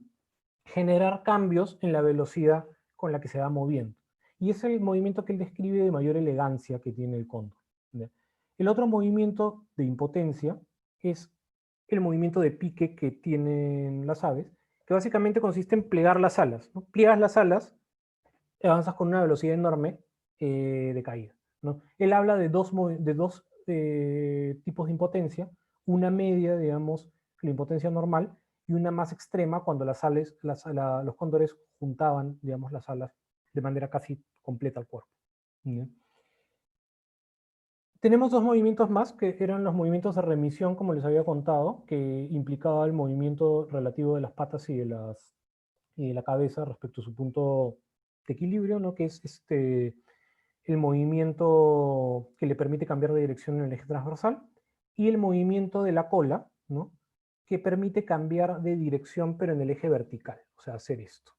generar cambios en la velocidad con la que se va moviendo. Y es el movimiento que él describe de mayor elegancia que tiene el cóndor, ¿ya? El otro movimiento de impotencia es el movimiento de pique que tienen las aves, que básicamente consiste en plegar las alas, ¿no? Pliegas las alas, avanzas con una velocidad enorme de caída, ¿no? Él habla de dos tipos de impotencia, una media, digamos, la impotencia normal, y una más extrema cuando los cóndores juntaban, digamos, las alas de manera casi completa al cuerpo, ¿no? Tenemos dos movimientos más, que eran los movimientos de remisión, como les había contado, que implicaba el movimiento relativo de las patas y de la cabeza respecto a su punto de equilibrio, ¿no? Que es el movimiento que le permite cambiar de dirección en el eje transversal, y el movimiento de la cola, ¿no? Que permite cambiar de dirección pero en el eje vertical, o sea, hacer esto,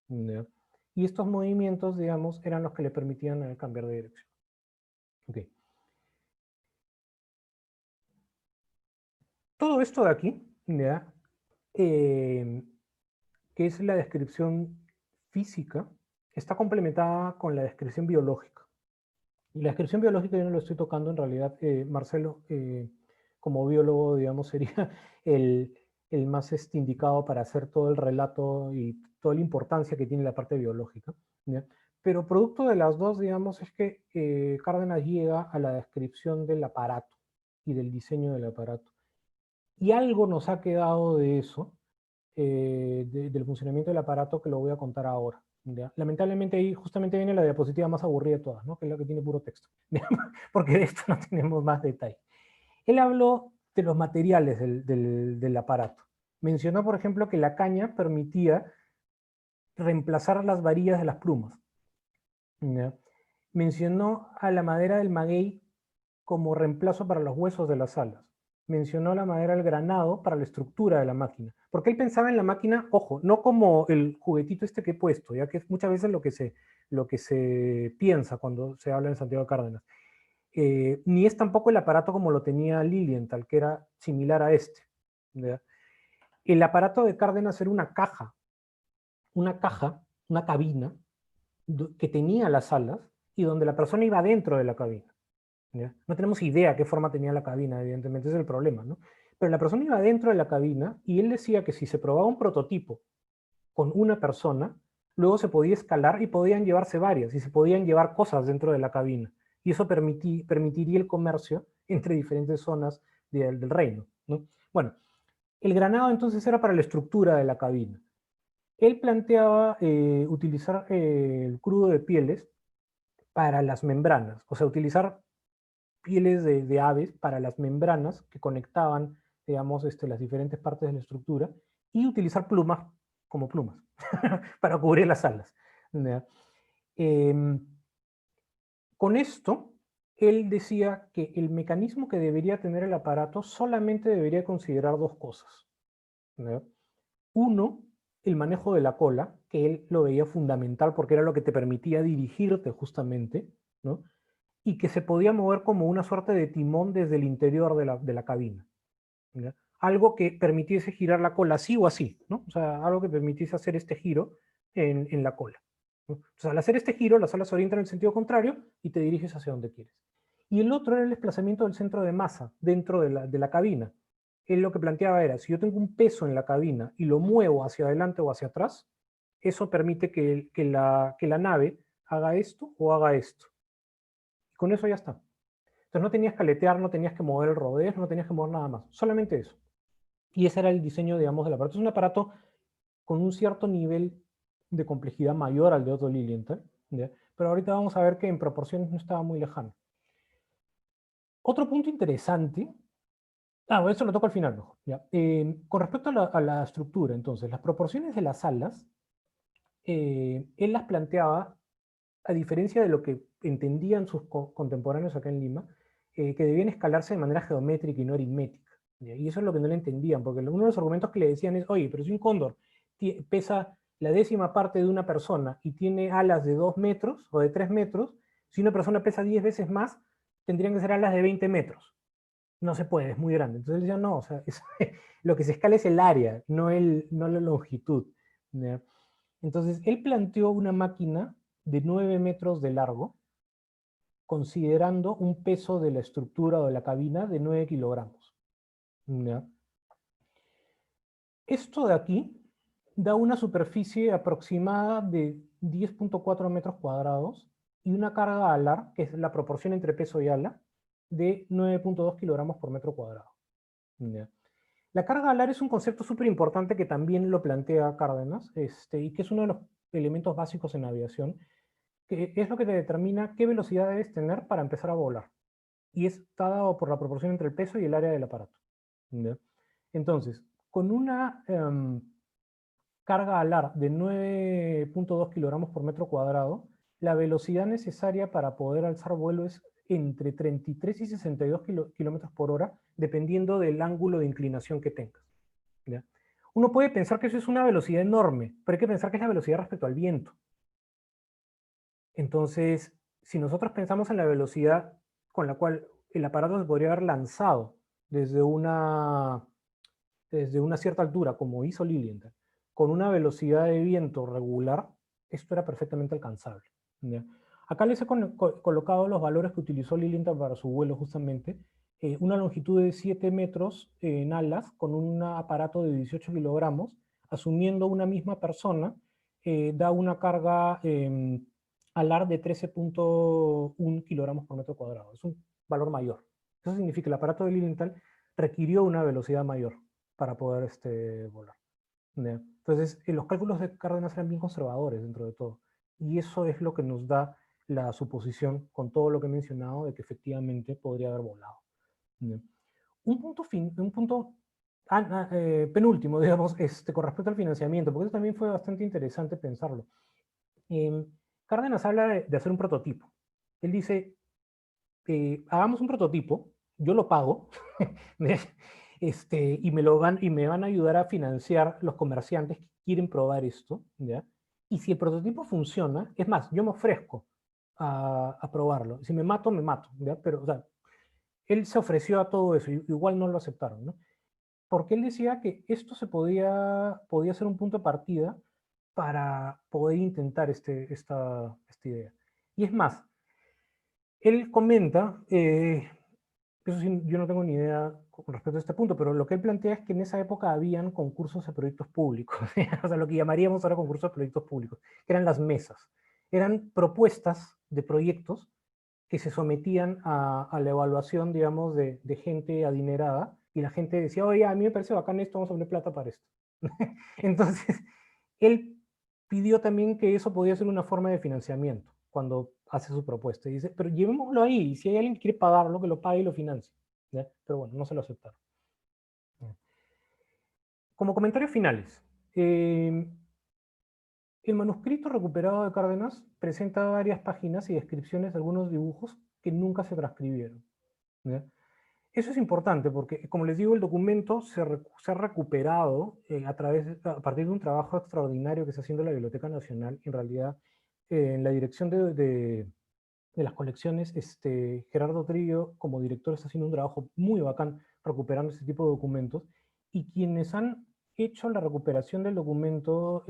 ¿no? Y estos movimientos, digamos, eran los que le permitían cambiar de dirección. Okay. Todo esto de aquí, ¿ya? Que es la descripción física, está complementada con la descripción biológica. Y la descripción biológica yo no lo estoy tocando, en realidad Marcelo, como biólogo, digamos, sería el, el más indicado para hacer todo el relato y toda la importancia que tiene la parte biológica, ¿ya? Pero producto de las dos, digamos, es que Cárdenas llega a la descripción del aparato y del diseño del aparato. Y algo nos ha quedado de eso, del funcionamiento del aparato, que lo voy a contar ahora. ¿Ya? Lamentablemente ahí justamente viene la diapositiva más aburrida de todas, ¿no? Que es la que tiene puro texto, porque de esto no tenemos más detalle. Él habló de los materiales del aparato. Mencionó, por ejemplo, que la caña permitía reemplazar las varillas de las plumas. ¿Ya? Mencionó a la madera del maguey como reemplazo para los huesos de las alas. Mencionó la madera del granado para la estructura de la máquina. Porque él pensaba en la máquina, ojo, no como el juguetito este que he puesto, ya que es muchas veces lo que se piensa cuando se habla en Santiago de Cárdenas. Ni es tampoco el aparato como lo tenía Lilienthal, que era similar a este. ¿Ya? El aparato de Cárdenas era una caja, una cabina, que tenía las alas y donde la persona iba dentro de la cabina. ¿Ya? No tenemos idea qué forma tenía la cabina, evidentemente, ese es el problema, ¿no? Pero la persona iba dentro de la cabina y él decía que si se probaba un prototipo con una persona, luego se podía escalar y podían llevarse varias, y se podían llevar cosas dentro de la cabina. Y eso permitiría el comercio entre diferentes zonas del reino, ¿no? Bueno, el granado entonces era para la estructura de la cabina. Él planteaba utilizar el crudo de pieles para las membranas, o sea, utilizar pieles de aves para las membranas que conectaban, digamos, las diferentes partes de la estructura, y utilizar plumas como plumas para cubrir las alas. Eh, con esto, él decía que el mecanismo que debería tener el aparato solamente debería considerar dos cosas, ¿no? Uno, el manejo de la cola, que él lo veía fundamental porque era lo que te permitía dirigirte justamente, ¿no? Y que se podía mover como una suerte de timón desde el interior de la cabina. ¿Ya? Algo que permitiese girar la cola así o así, ¿no? O sea, algo que permitiese hacer este giro en la cola, ¿no? Entonces, al hacer este giro, las alas se orientan en el sentido contrario y te diriges hacia donde quieres. Y el otro era el desplazamiento del centro de masa dentro de la cabina. Él lo que planteaba era, si yo tengo un peso en la cabina y lo muevo hacia adelante o hacia atrás, eso permite que la nave haga esto o haga esto. Y con eso ya está. Entonces no tenías que aletear, no tenías que mover el rodeo, no tenías que mover nada más, solamente eso. Y ese era el diseño, digamos, del aparato. Es un aparato con un cierto nivel de complejidad mayor al de Otto Lilienthal, ¿ya? Pero ahorita vamos a ver que en proporciones no estaba muy lejano. Otro punto interesante, bueno, eso lo toco al final mejor, ¿ya? Con respecto a la estructura, entonces, las proporciones de las alas, él las planteaba, a diferencia de lo que entendían sus contemporáneos acá en Lima, que debían escalarse de manera geométrica y no aritmética. ¿Ya? Y eso es lo que no le entendían, porque uno de los argumentos que le decían es, oye, pero si un cóndor pesa la 10ª parte de una persona y tiene alas de 2 metros o de 3 metros, si una persona pesa 10 veces más, tendrían que ser alas de 20 metros. No se puede, es muy grande. Entonces decían, no, o sea, lo que se escala es el área, no la longitud. ¿Ya? Entonces, él planteó una máquina de 9 metros de largo, considerando un peso de la estructura o de la cabina de 9 kilogramos. ¿Ya? Esto de aquí da una superficie aproximada de 10.4 metros cuadrados y una carga alar, que es la proporción entre peso y ala, de 9.2 kilogramos por metro cuadrado. ¿Ya? La carga alar es un concepto súper importante que también lo plantea Cárdenas, y que es uno de los elementos básicos en aviación, que es lo que te determina qué velocidad debes tener para empezar a volar. y está dado por la proporción entre el peso y el área del aparato. ¿Ya? Entonces, con una carga alar de 9.2 kilogramos por metro cuadrado, la velocidad necesaria para poder alzar vuelo es entre 33 y 62 kilómetros por hora, dependiendo del ángulo de inclinación que tengas. ¿Ya? Uno puede pensar que eso es una velocidad enorme, pero hay que pensar que es la velocidad respecto al viento. Entonces, si nosotros pensamos en la velocidad con la cual el aparato se podría haber lanzado desde una cierta altura, como hizo Lilienthal, con una velocidad de viento regular, esto era perfectamente alcanzable. ¿Ya? Acá les he colocado los valores que utilizó Lilienthal para su vuelo justamente. Una longitud de 7 metros en alas, con un aparato de 18 kilogramos, asumiendo una misma persona, da una carga alar de 13.1 kilogramos por metro cuadrado. Es un valor mayor. Eso significa que el aparato de Lilienthal requirió una velocidad mayor para poder volar. ¿Ya? Entonces, los cálculos de Cárdenas eran bien conservadores dentro de todo. Y eso es lo que nos da la suposición, con todo lo que he mencionado, de que efectivamente podría haber volado. ¿Ya? Un punto penúltimo, digamos, con respecto al financiamiento, porque eso también fue bastante interesante pensarlo. Cárdenas habla de hacer un prototipo. Él dice, hagamos un prototipo, yo lo pago, y me van a ayudar a financiar los comerciantes que quieren probar esto, ¿ya? Y si el prototipo funciona, es más, yo me ofrezco a probarlo. Si me mato, me mato, ¿ya? Pero, o sea, él se ofreció a todo eso, igual no lo aceptaron, ¿no? Porque él decía que esto podía ser un punto de partida para poder intentar esta idea. Y es más, él comenta, eso sí, yo no tengo ni idea con respecto a este punto, pero lo que él plantea es que en esa época habían concursos de proyectos públicos, o sea, lo que llamaríamos ahora concursos de proyectos públicos, que eran las mesas. Eran propuestas de proyectos que se sometían a la evaluación, digamos, de gente adinerada, y la gente decía, oye, a mí me parece bacán esto, vamos a poner plata para esto. Entonces, él pidió también que eso podía ser una forma de financiamiento cuando hace su propuesta. Y dice, pero llevémoslo ahí, y si hay alguien que quiere pagarlo, que lo pague y lo financie. ¿Ya? Pero bueno, no se lo aceptaron. Como comentarios finales, el manuscrito recuperado de Cárdenas presenta varias páginas y descripciones de algunos dibujos que nunca se transcribieron. ¿Ya? Eso es importante porque, como les digo, el documento se ha recuperado a partir de un trabajo extraordinario que está haciendo la Biblioteca Nacional. En realidad, en la dirección de las colecciones, Gerardo Trillo, como director, está haciendo un trabajo muy bacán recuperando este tipo de documentos. Y quienes han hecho la recuperación del documento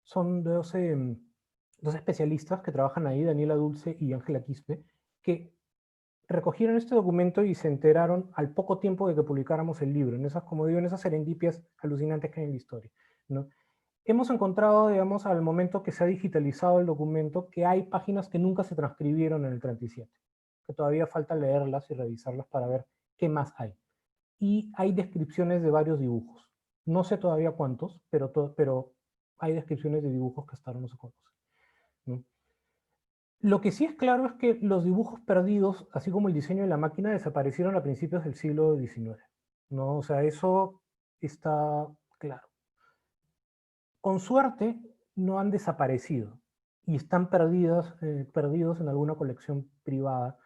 son dos especialistas que trabajan ahí, Daniela Dulce y Ángela Quispe, que recogieron este documento y se enteraron al poco tiempo de que publicáramos el libro, en esas, como digo, en esas serendipias alucinantes que hay en la historia, ¿no? Hemos encontrado, digamos, al momento que se ha digitalizado el documento, que hay páginas que nunca se transcribieron en el 37, que todavía falta leerlas y revisarlas para ver qué más hay. Y hay descripciones de varios dibujos. No sé todavía cuántos, pero hay descripciones de dibujos que hasta ahora no se conocen, ¿no? Lo que sí es claro es que los dibujos perdidos, así como el diseño de la máquina, desaparecieron a principios del siglo XIX, ¿no? O sea, eso está claro. Con suerte, no han desaparecido y están perdidos en alguna colección privada.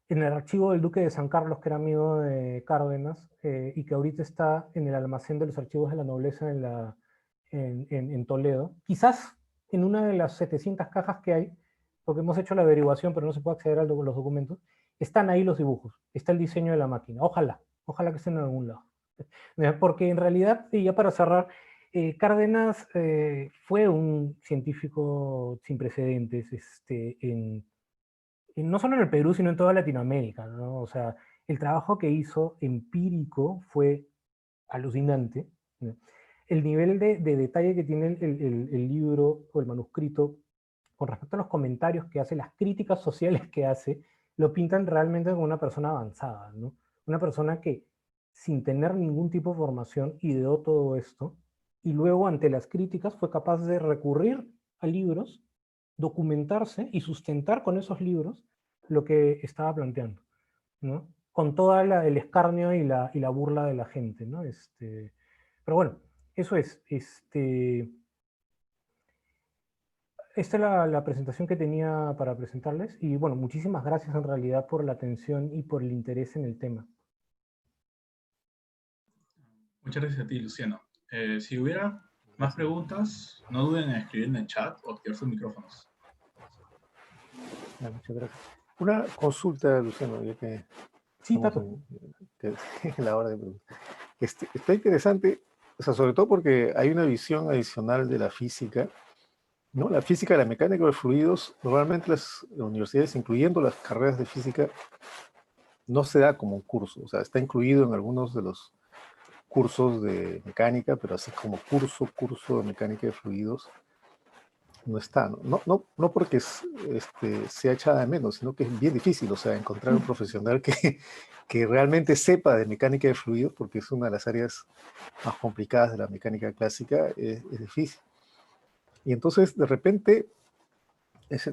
En el archivo del Duque de San Carlos, que era amigo de Cárdenas, y que ahorita está en el almacén de los archivos de la nobleza en Toledo. Quizás en una de las 700 cajas que hay, porque hemos hecho la averiguación, pero no se puede acceder a los documentos, están ahí los dibujos, está el diseño de la máquina. Ojalá que estén en algún lado. Porque en realidad, y ya para cerrar, Cárdenas fue un científico sin precedentes no solo en el Perú, sino en toda Latinoamérica, ¿no? O sea, el trabajo que hizo empírico fue alucinante, ¿no? El nivel de detalle que tiene el libro o el manuscrito con respecto a los comentarios que hace, las críticas sociales que hace, lo pintan realmente como una persona avanzada, ¿no? Una persona que, sin tener ningún tipo de formación, ideó todo esto, y luego ante las críticas fue capaz de recurrir a libros, documentarse y sustentar con esos libros lo que estaba planteando, ¿no? Con toda el escarnio y la burla de la gente, ¿no? Pero bueno, eso es. Esta es la presentación que tenía para presentarles y bueno, muchísimas gracias en realidad por la atención y por el interés en el tema. Muchas gracias a ti, Luciano. Si hubiera más preguntas, no duden en escribir en el chat o activar sus micrófonos. Muchas gracias. Una consulta, Luciano, ya que Sí, estamos Tato. en la hora de preguntas. Está interesante, o sea, sobre todo porque hay una visión adicional de la física, ¿no? La física y la mecánica de los fluidos, normalmente las universidades, incluyendo las carreras de física, no se da como un curso, o sea, está incluido en algunos de los cursos de mecánica, pero así como curso de mecánica de fluidos, no está, no porque sea echada de menos, sino que es bien difícil, o sea, encontrar un profesional que realmente sepa de mecánica de fluidos, porque es una de las áreas más complicadas de la mecánica clásica, es difícil. Y entonces, de repente,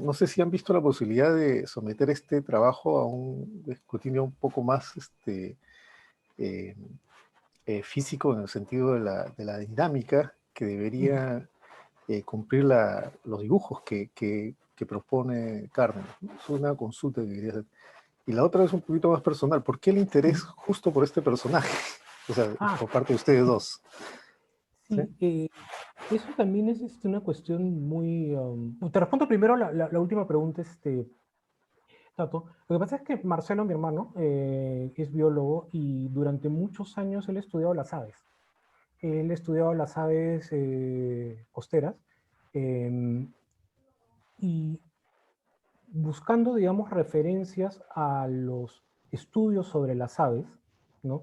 no sé si han visto la posibilidad de someter este trabajo a un escrutinio un poco más físico, en el sentido de la dinámica que debería cumplir los dibujos que propone Carmen, ¿no? Es una consulta que quería hacer. Y la otra es un poquito más personal. ¿Por qué el interés justo por este personaje? O sea, por parte de ustedes dos. Sí, eso también es una cuestión muy... te respondo primero la última pregunta, Tato. Lo que pasa es que Marcelo, mi hermano, es biólogo y durante muchos años él ha estudiado las aves. Él ha estudiado las aves costeras y buscando, digamos, referencias a los estudios sobre las aves, ¿no?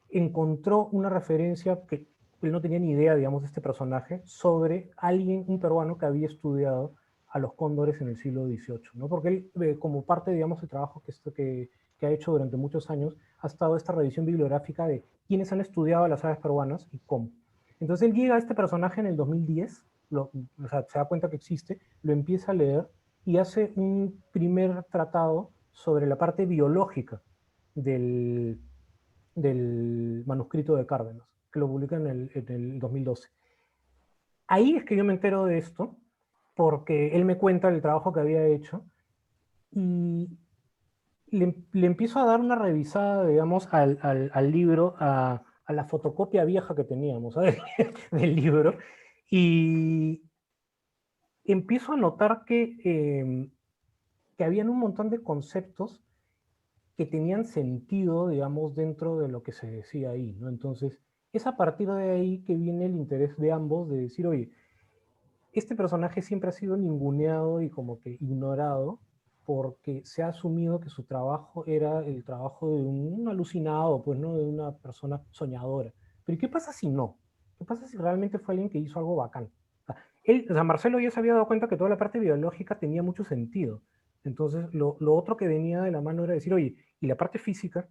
Encontró una referencia que él no tenía ni idea, digamos, de este personaje, sobre alguien, un peruano que había estudiado a los cóndores en el siglo XVIII, ¿no? Porque él, como parte, digamos, del trabajo que ha hecho durante muchos años, ha estado esta revisión bibliográfica de quiénes han estudiado a las aves peruanas y cómo. Entonces él llega a este personaje en el 2010, o sea, se da cuenta que existe, lo empieza a leer y hace un primer tratado sobre la parte biológica del manuscrito de Cárdenas, que lo publica en el 2012. Ahí es que yo me entero de esto, porque él me cuenta el trabajo que había hecho y le empiezo a dar una revisada, digamos, al libro, a la fotocopia vieja que teníamos, ¿sabes? Del libro, y empiezo a notar que habían un montón de conceptos que tenían sentido, digamos, dentro de lo que se decía ahí, ¿no? Entonces, es a partir de ahí que viene el interés de ambos de decir, oye, este personaje siempre ha sido ninguneado y como que ignorado porque se ha asumido que su trabajo era el trabajo de un alucinado, pues, ¿no? De una persona soñadora. Pero ¿y qué pasa si no? ¿Qué pasa si realmente fue alguien que hizo algo bacán? O sea, Marcelo ya se había dado cuenta que toda la parte biológica tenía mucho sentido. Entonces, lo otro que venía de la mano era decir, oye, ¿y la parte física?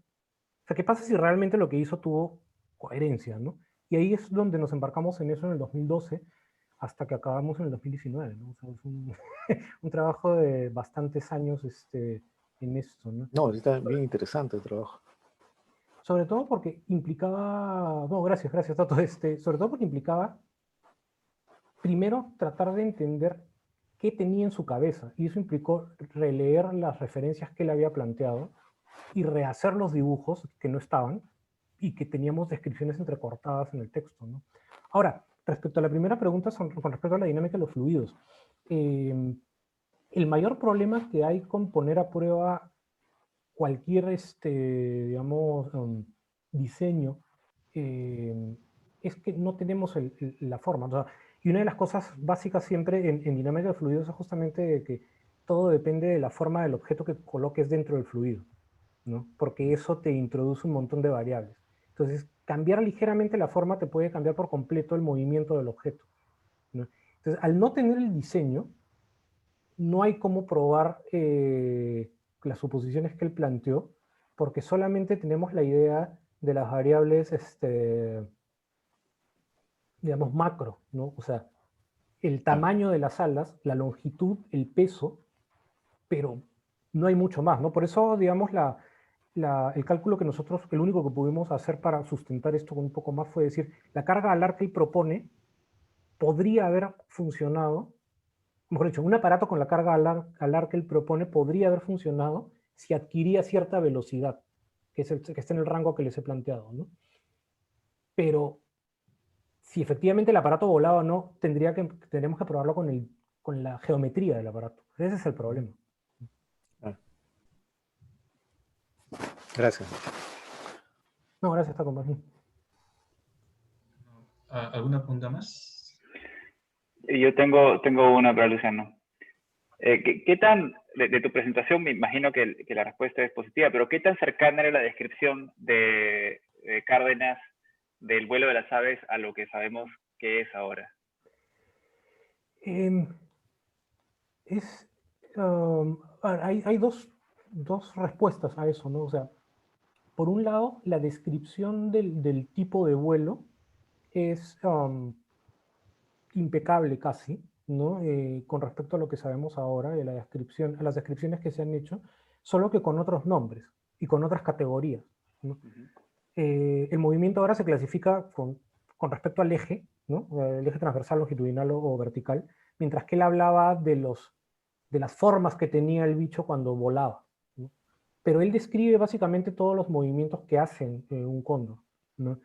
O sea, ¿qué pasa si realmente lo que hizo tuvo coherencia, ¿no? Y ahí es donde nos embarcamos en eso en el 2012, hasta que acabamos en el 2019, ¿no? O sea, es un trabajo de bastantes años en esto, ¿no? No, está bien interesante el trabajo. Sobre todo porque implicaba, no, gracias, Tato, sobre todo porque implicaba primero tratar de entender qué tenía en su cabeza, y eso implicó releer las referencias que él había planteado y rehacer los dibujos que no estaban y que teníamos descripciones entrecortadas en el texto, ¿no? Ahora, respecto a la primera pregunta con respecto a la dinámica de los fluidos, el mayor problema que hay con poner a prueba cualquier, digamos, diseño es que no tenemos la forma. O sea, y una de las cosas básicas siempre en dinámica de fluidos es justamente de que todo depende de la forma del objeto que coloques dentro del fluido, ¿no? Porque eso te introduce un montón de variables. Entonces, cambiar ligeramente la forma te puede cambiar por completo el movimiento del objeto, ¿no? Entonces, al no tener el diseño, no hay cómo probar las suposiciones que él planteó, porque solamente tenemos la idea de las variables, digamos, macro, ¿no? O sea, el tamaño de las alas, la longitud, el peso, pero no hay mucho más, ¿no? Por eso, digamos, el cálculo que nosotros, el único que pudimos hacer para sustentar esto con un poco más fue decir, la carga alar que él propone podría haber funcionado, mejor dicho, un aparato con la carga alar que él propone podría haber funcionado si adquiría cierta velocidad, que está en el rango que les he planteado, ¿no? Pero si efectivamente el aparato volaba o no, tendríamos que probarlo con la geometría del aparato. Ese es el problema. Gracias. No, gracias, Taco. Más bien. ¿Alguna pregunta más? Yo tengo una para Luciano. ¿Qué tan, de tu presentación, me imagino que la respuesta es positiva, pero qué tan cercana era la descripción de Cárdenas del vuelo de las aves a lo que sabemos que es ahora? Hay dos respuestas a eso, ¿no? O sea, por un lado, la descripción del tipo de vuelo es impecable casi, ¿no? Con respecto a lo que sabemos ahora de a las descripciones que se han hecho, solo que con otros nombres y con otras categorías, ¿no? El movimiento ahora se clasifica con respecto al eje, ¿no? El eje transversal, longitudinal o vertical, mientras que él hablaba de las formas que tenía el bicho cuando volaba, ¿no? Pero él describe básicamente todos los movimientos que hacen un cóndor, ¿no?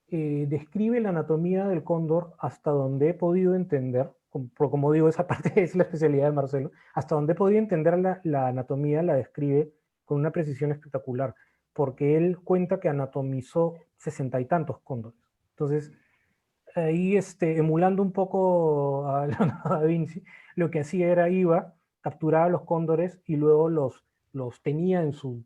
Describe la anatomía del cóndor hasta donde he podido entender, como digo, esa parte es la especialidad de Marcelo, hasta donde he podido entender la anatomía, la describe con una precisión espectacular, porque él cuenta que anatomizó 60 y tantos cóndores. Entonces, ahí emulando un poco a Leonardo da Vinci, lo que hacía era capturaba los cóndores y luego los tenía en su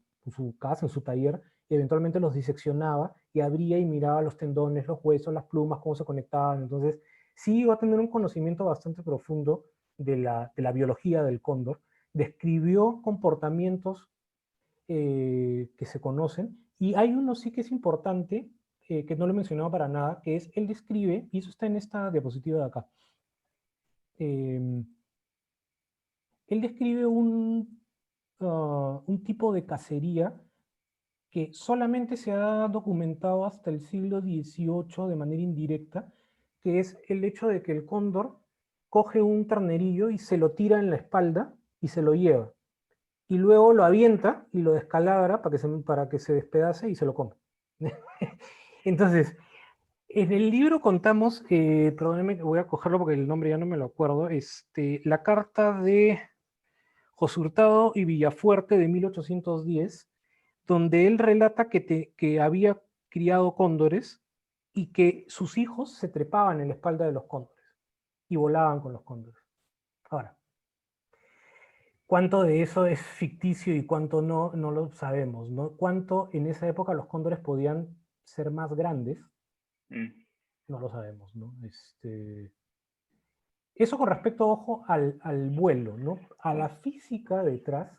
casa, en su taller, y eventualmente los diseccionaba y abría y miraba los tendones, los huesos, las plumas, cómo se conectaban. Entonces, sí iba a tener un conocimiento bastante profundo de la biología del cóndor. Describió comportamientos que se conocen, y hay uno sí que es importante, que no lo he mencionado para nada, que es, él describe, y eso está en esta diapositiva de acá, él describe un tipo de cacería que solamente se ha documentado hasta el siglo XVIII de manera indirecta, que es el hecho de que el cóndor coge un ternerillo y se lo tira en la espalda y se lo lleva. Y luego lo avienta y lo descalabra para que se despedace y se lo come. Entonces, en el libro contamos, perdónenme, voy a cogerlo porque el nombre ya no me lo acuerdo, la carta de José Hurtado y Villafuerte de 1810, donde él relata que había criado cóndores y que sus hijos se trepaban en la espalda de los cóndores y volaban con los cóndores. Ahora, ¿cuánto de eso es ficticio y cuánto no? No lo sabemos, ¿no? ¿Cuánto en esa época los cóndores podían ser más grandes? No lo sabemos, ¿no? Eso con respecto, ojo, al vuelo, ¿no? A la física detrás,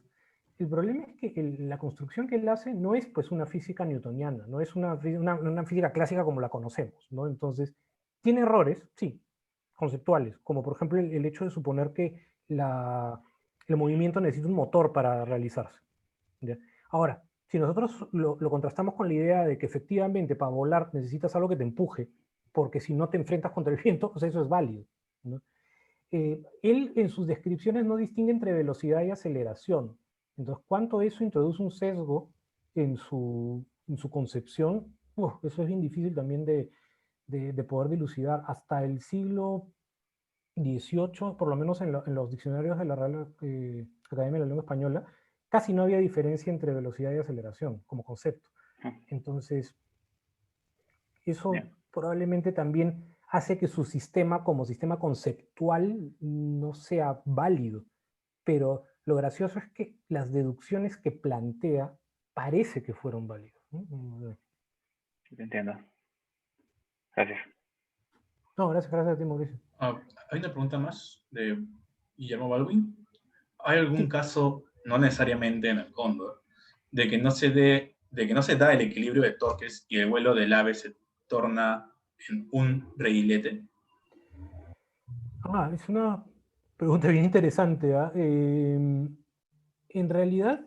el problema es que la construcción que él hace no es pues una física newtoniana, no es una física clásica como la conocemos, ¿no? Entonces, tiene errores, sí, conceptuales, como por ejemplo el hecho de suponer que el movimiento necesita un motor para realizarse, ¿ya? Ahora, si nosotros lo contrastamos con la idea de que efectivamente para volar necesitas algo que te empuje, porque si no te enfrentas contra el viento, pues eso es válido, ¿no? Él en sus descripciones no distingue entre velocidad y aceleración. Entonces, ¿cuánto eso introduce un sesgo en su concepción? Eso es bien difícil también de poder dilucidar. Hasta el siglo XVIII, por lo menos en los diccionarios de la Real Academia de la Lengua Española, casi no había diferencia entre velocidad y aceleración como concepto. Entonces, eso probablemente también hace que su sistema como sistema conceptual no sea válido. Pero lo gracioso es que las deducciones que plantea parece que fueron válidas, ¿no? Entiendo. Gracias. No, gracias a ti, Mauricio. Hay una pregunta más de Guillermo Baldwin. ¿Hay algún Sí. caso, no necesariamente en el cóndor, de que no se da el equilibrio de torques y el vuelo del ave se torna en un reguilete? Es una pregunta bien interesante, ¿ah? En realidad,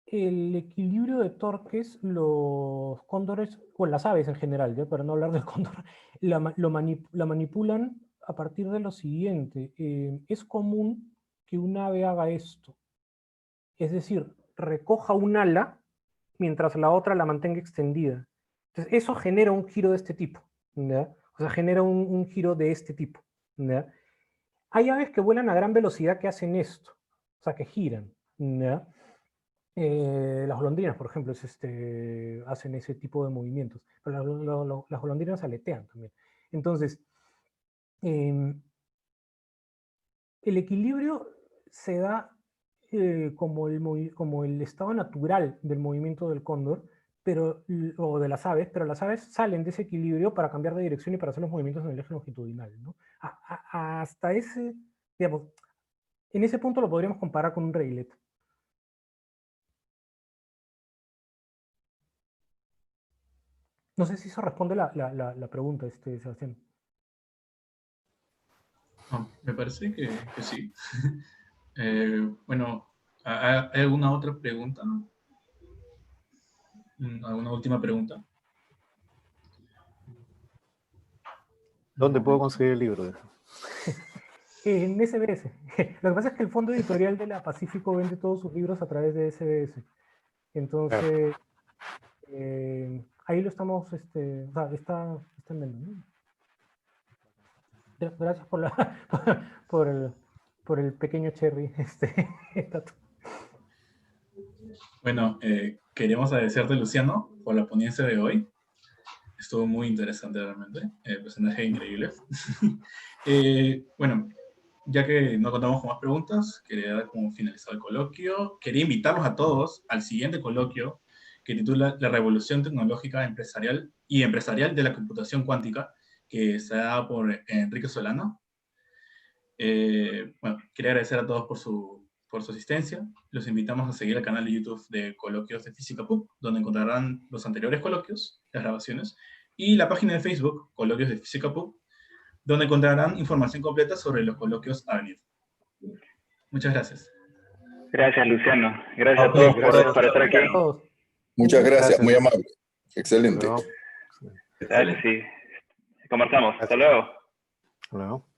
el equilibrio de torques, los cóndores, o las aves en general, ¿ya? Para no hablar del cóndor, la manipulan a partir de lo siguiente. Es común que un ave haga esto. Es decir, recoja un ala mientras la otra la mantenga extendida. Entonces, eso genera un giro de este tipo, ¿ya? O sea, genera un giro de este tipo, ¿ya? Hay aves que vuelan a gran velocidad que hacen esto, o sea, que giran, ¿ya? Las golondrinas, por ejemplo, hacen ese tipo de movimientos. Pero las golondrinas aletean también. Entonces, el equilibrio se da como el estado natural del movimiento del cóndor, o de las aves, pero las aves salen de ese equilibrio para cambiar de dirección y para hacer los movimientos en el eje longitudinal, ¿no? Hasta ese, digamos, en ese punto lo podríamos comparar con un reguilet. No sé si eso responde la pregunta, Sebastián. No, me parece que sí. Bueno, ¿hay alguna otra pregunta? ¿Alguna última pregunta? ¿Dónde puedo conseguir el libro? En SBS. Lo que pasa es que el fondo editorial de la Pacífico vende todos sus libros a través de SBS. Entonces, ahí lo estamos, o sea, está en venta, ¿no? Gracias por el pequeño cherry, Tato. Bueno, queríamos agradecerte, Luciano, por la ponencia de hoy. Estuvo muy interesante realmente, personaje increíble. Bueno, ya que no contamos con más preguntas, quería dar como finalizado el coloquio. Quería invitarlos a todos al siguiente coloquio que titula La revolución tecnológica empresarial de la computación cuántica, que se da por Enrique Solano. Bueno, quería agradecer a todos por su asistencia. Los invitamos a seguir el canal de YouTube de Coloquios de Física PUC, donde encontrarán los anteriores coloquios, las grabaciones, y la página de Facebook, Coloquios de Física PUC, donde encontrarán información completa sobre los coloquios a venir. Muchas gracias. Gracias, Luciano. Gracias a todos por estar aquí. Muchas gracias, muy amable. Excelente. Dale, sí. Conversamos. Hasta luego. Hasta luego.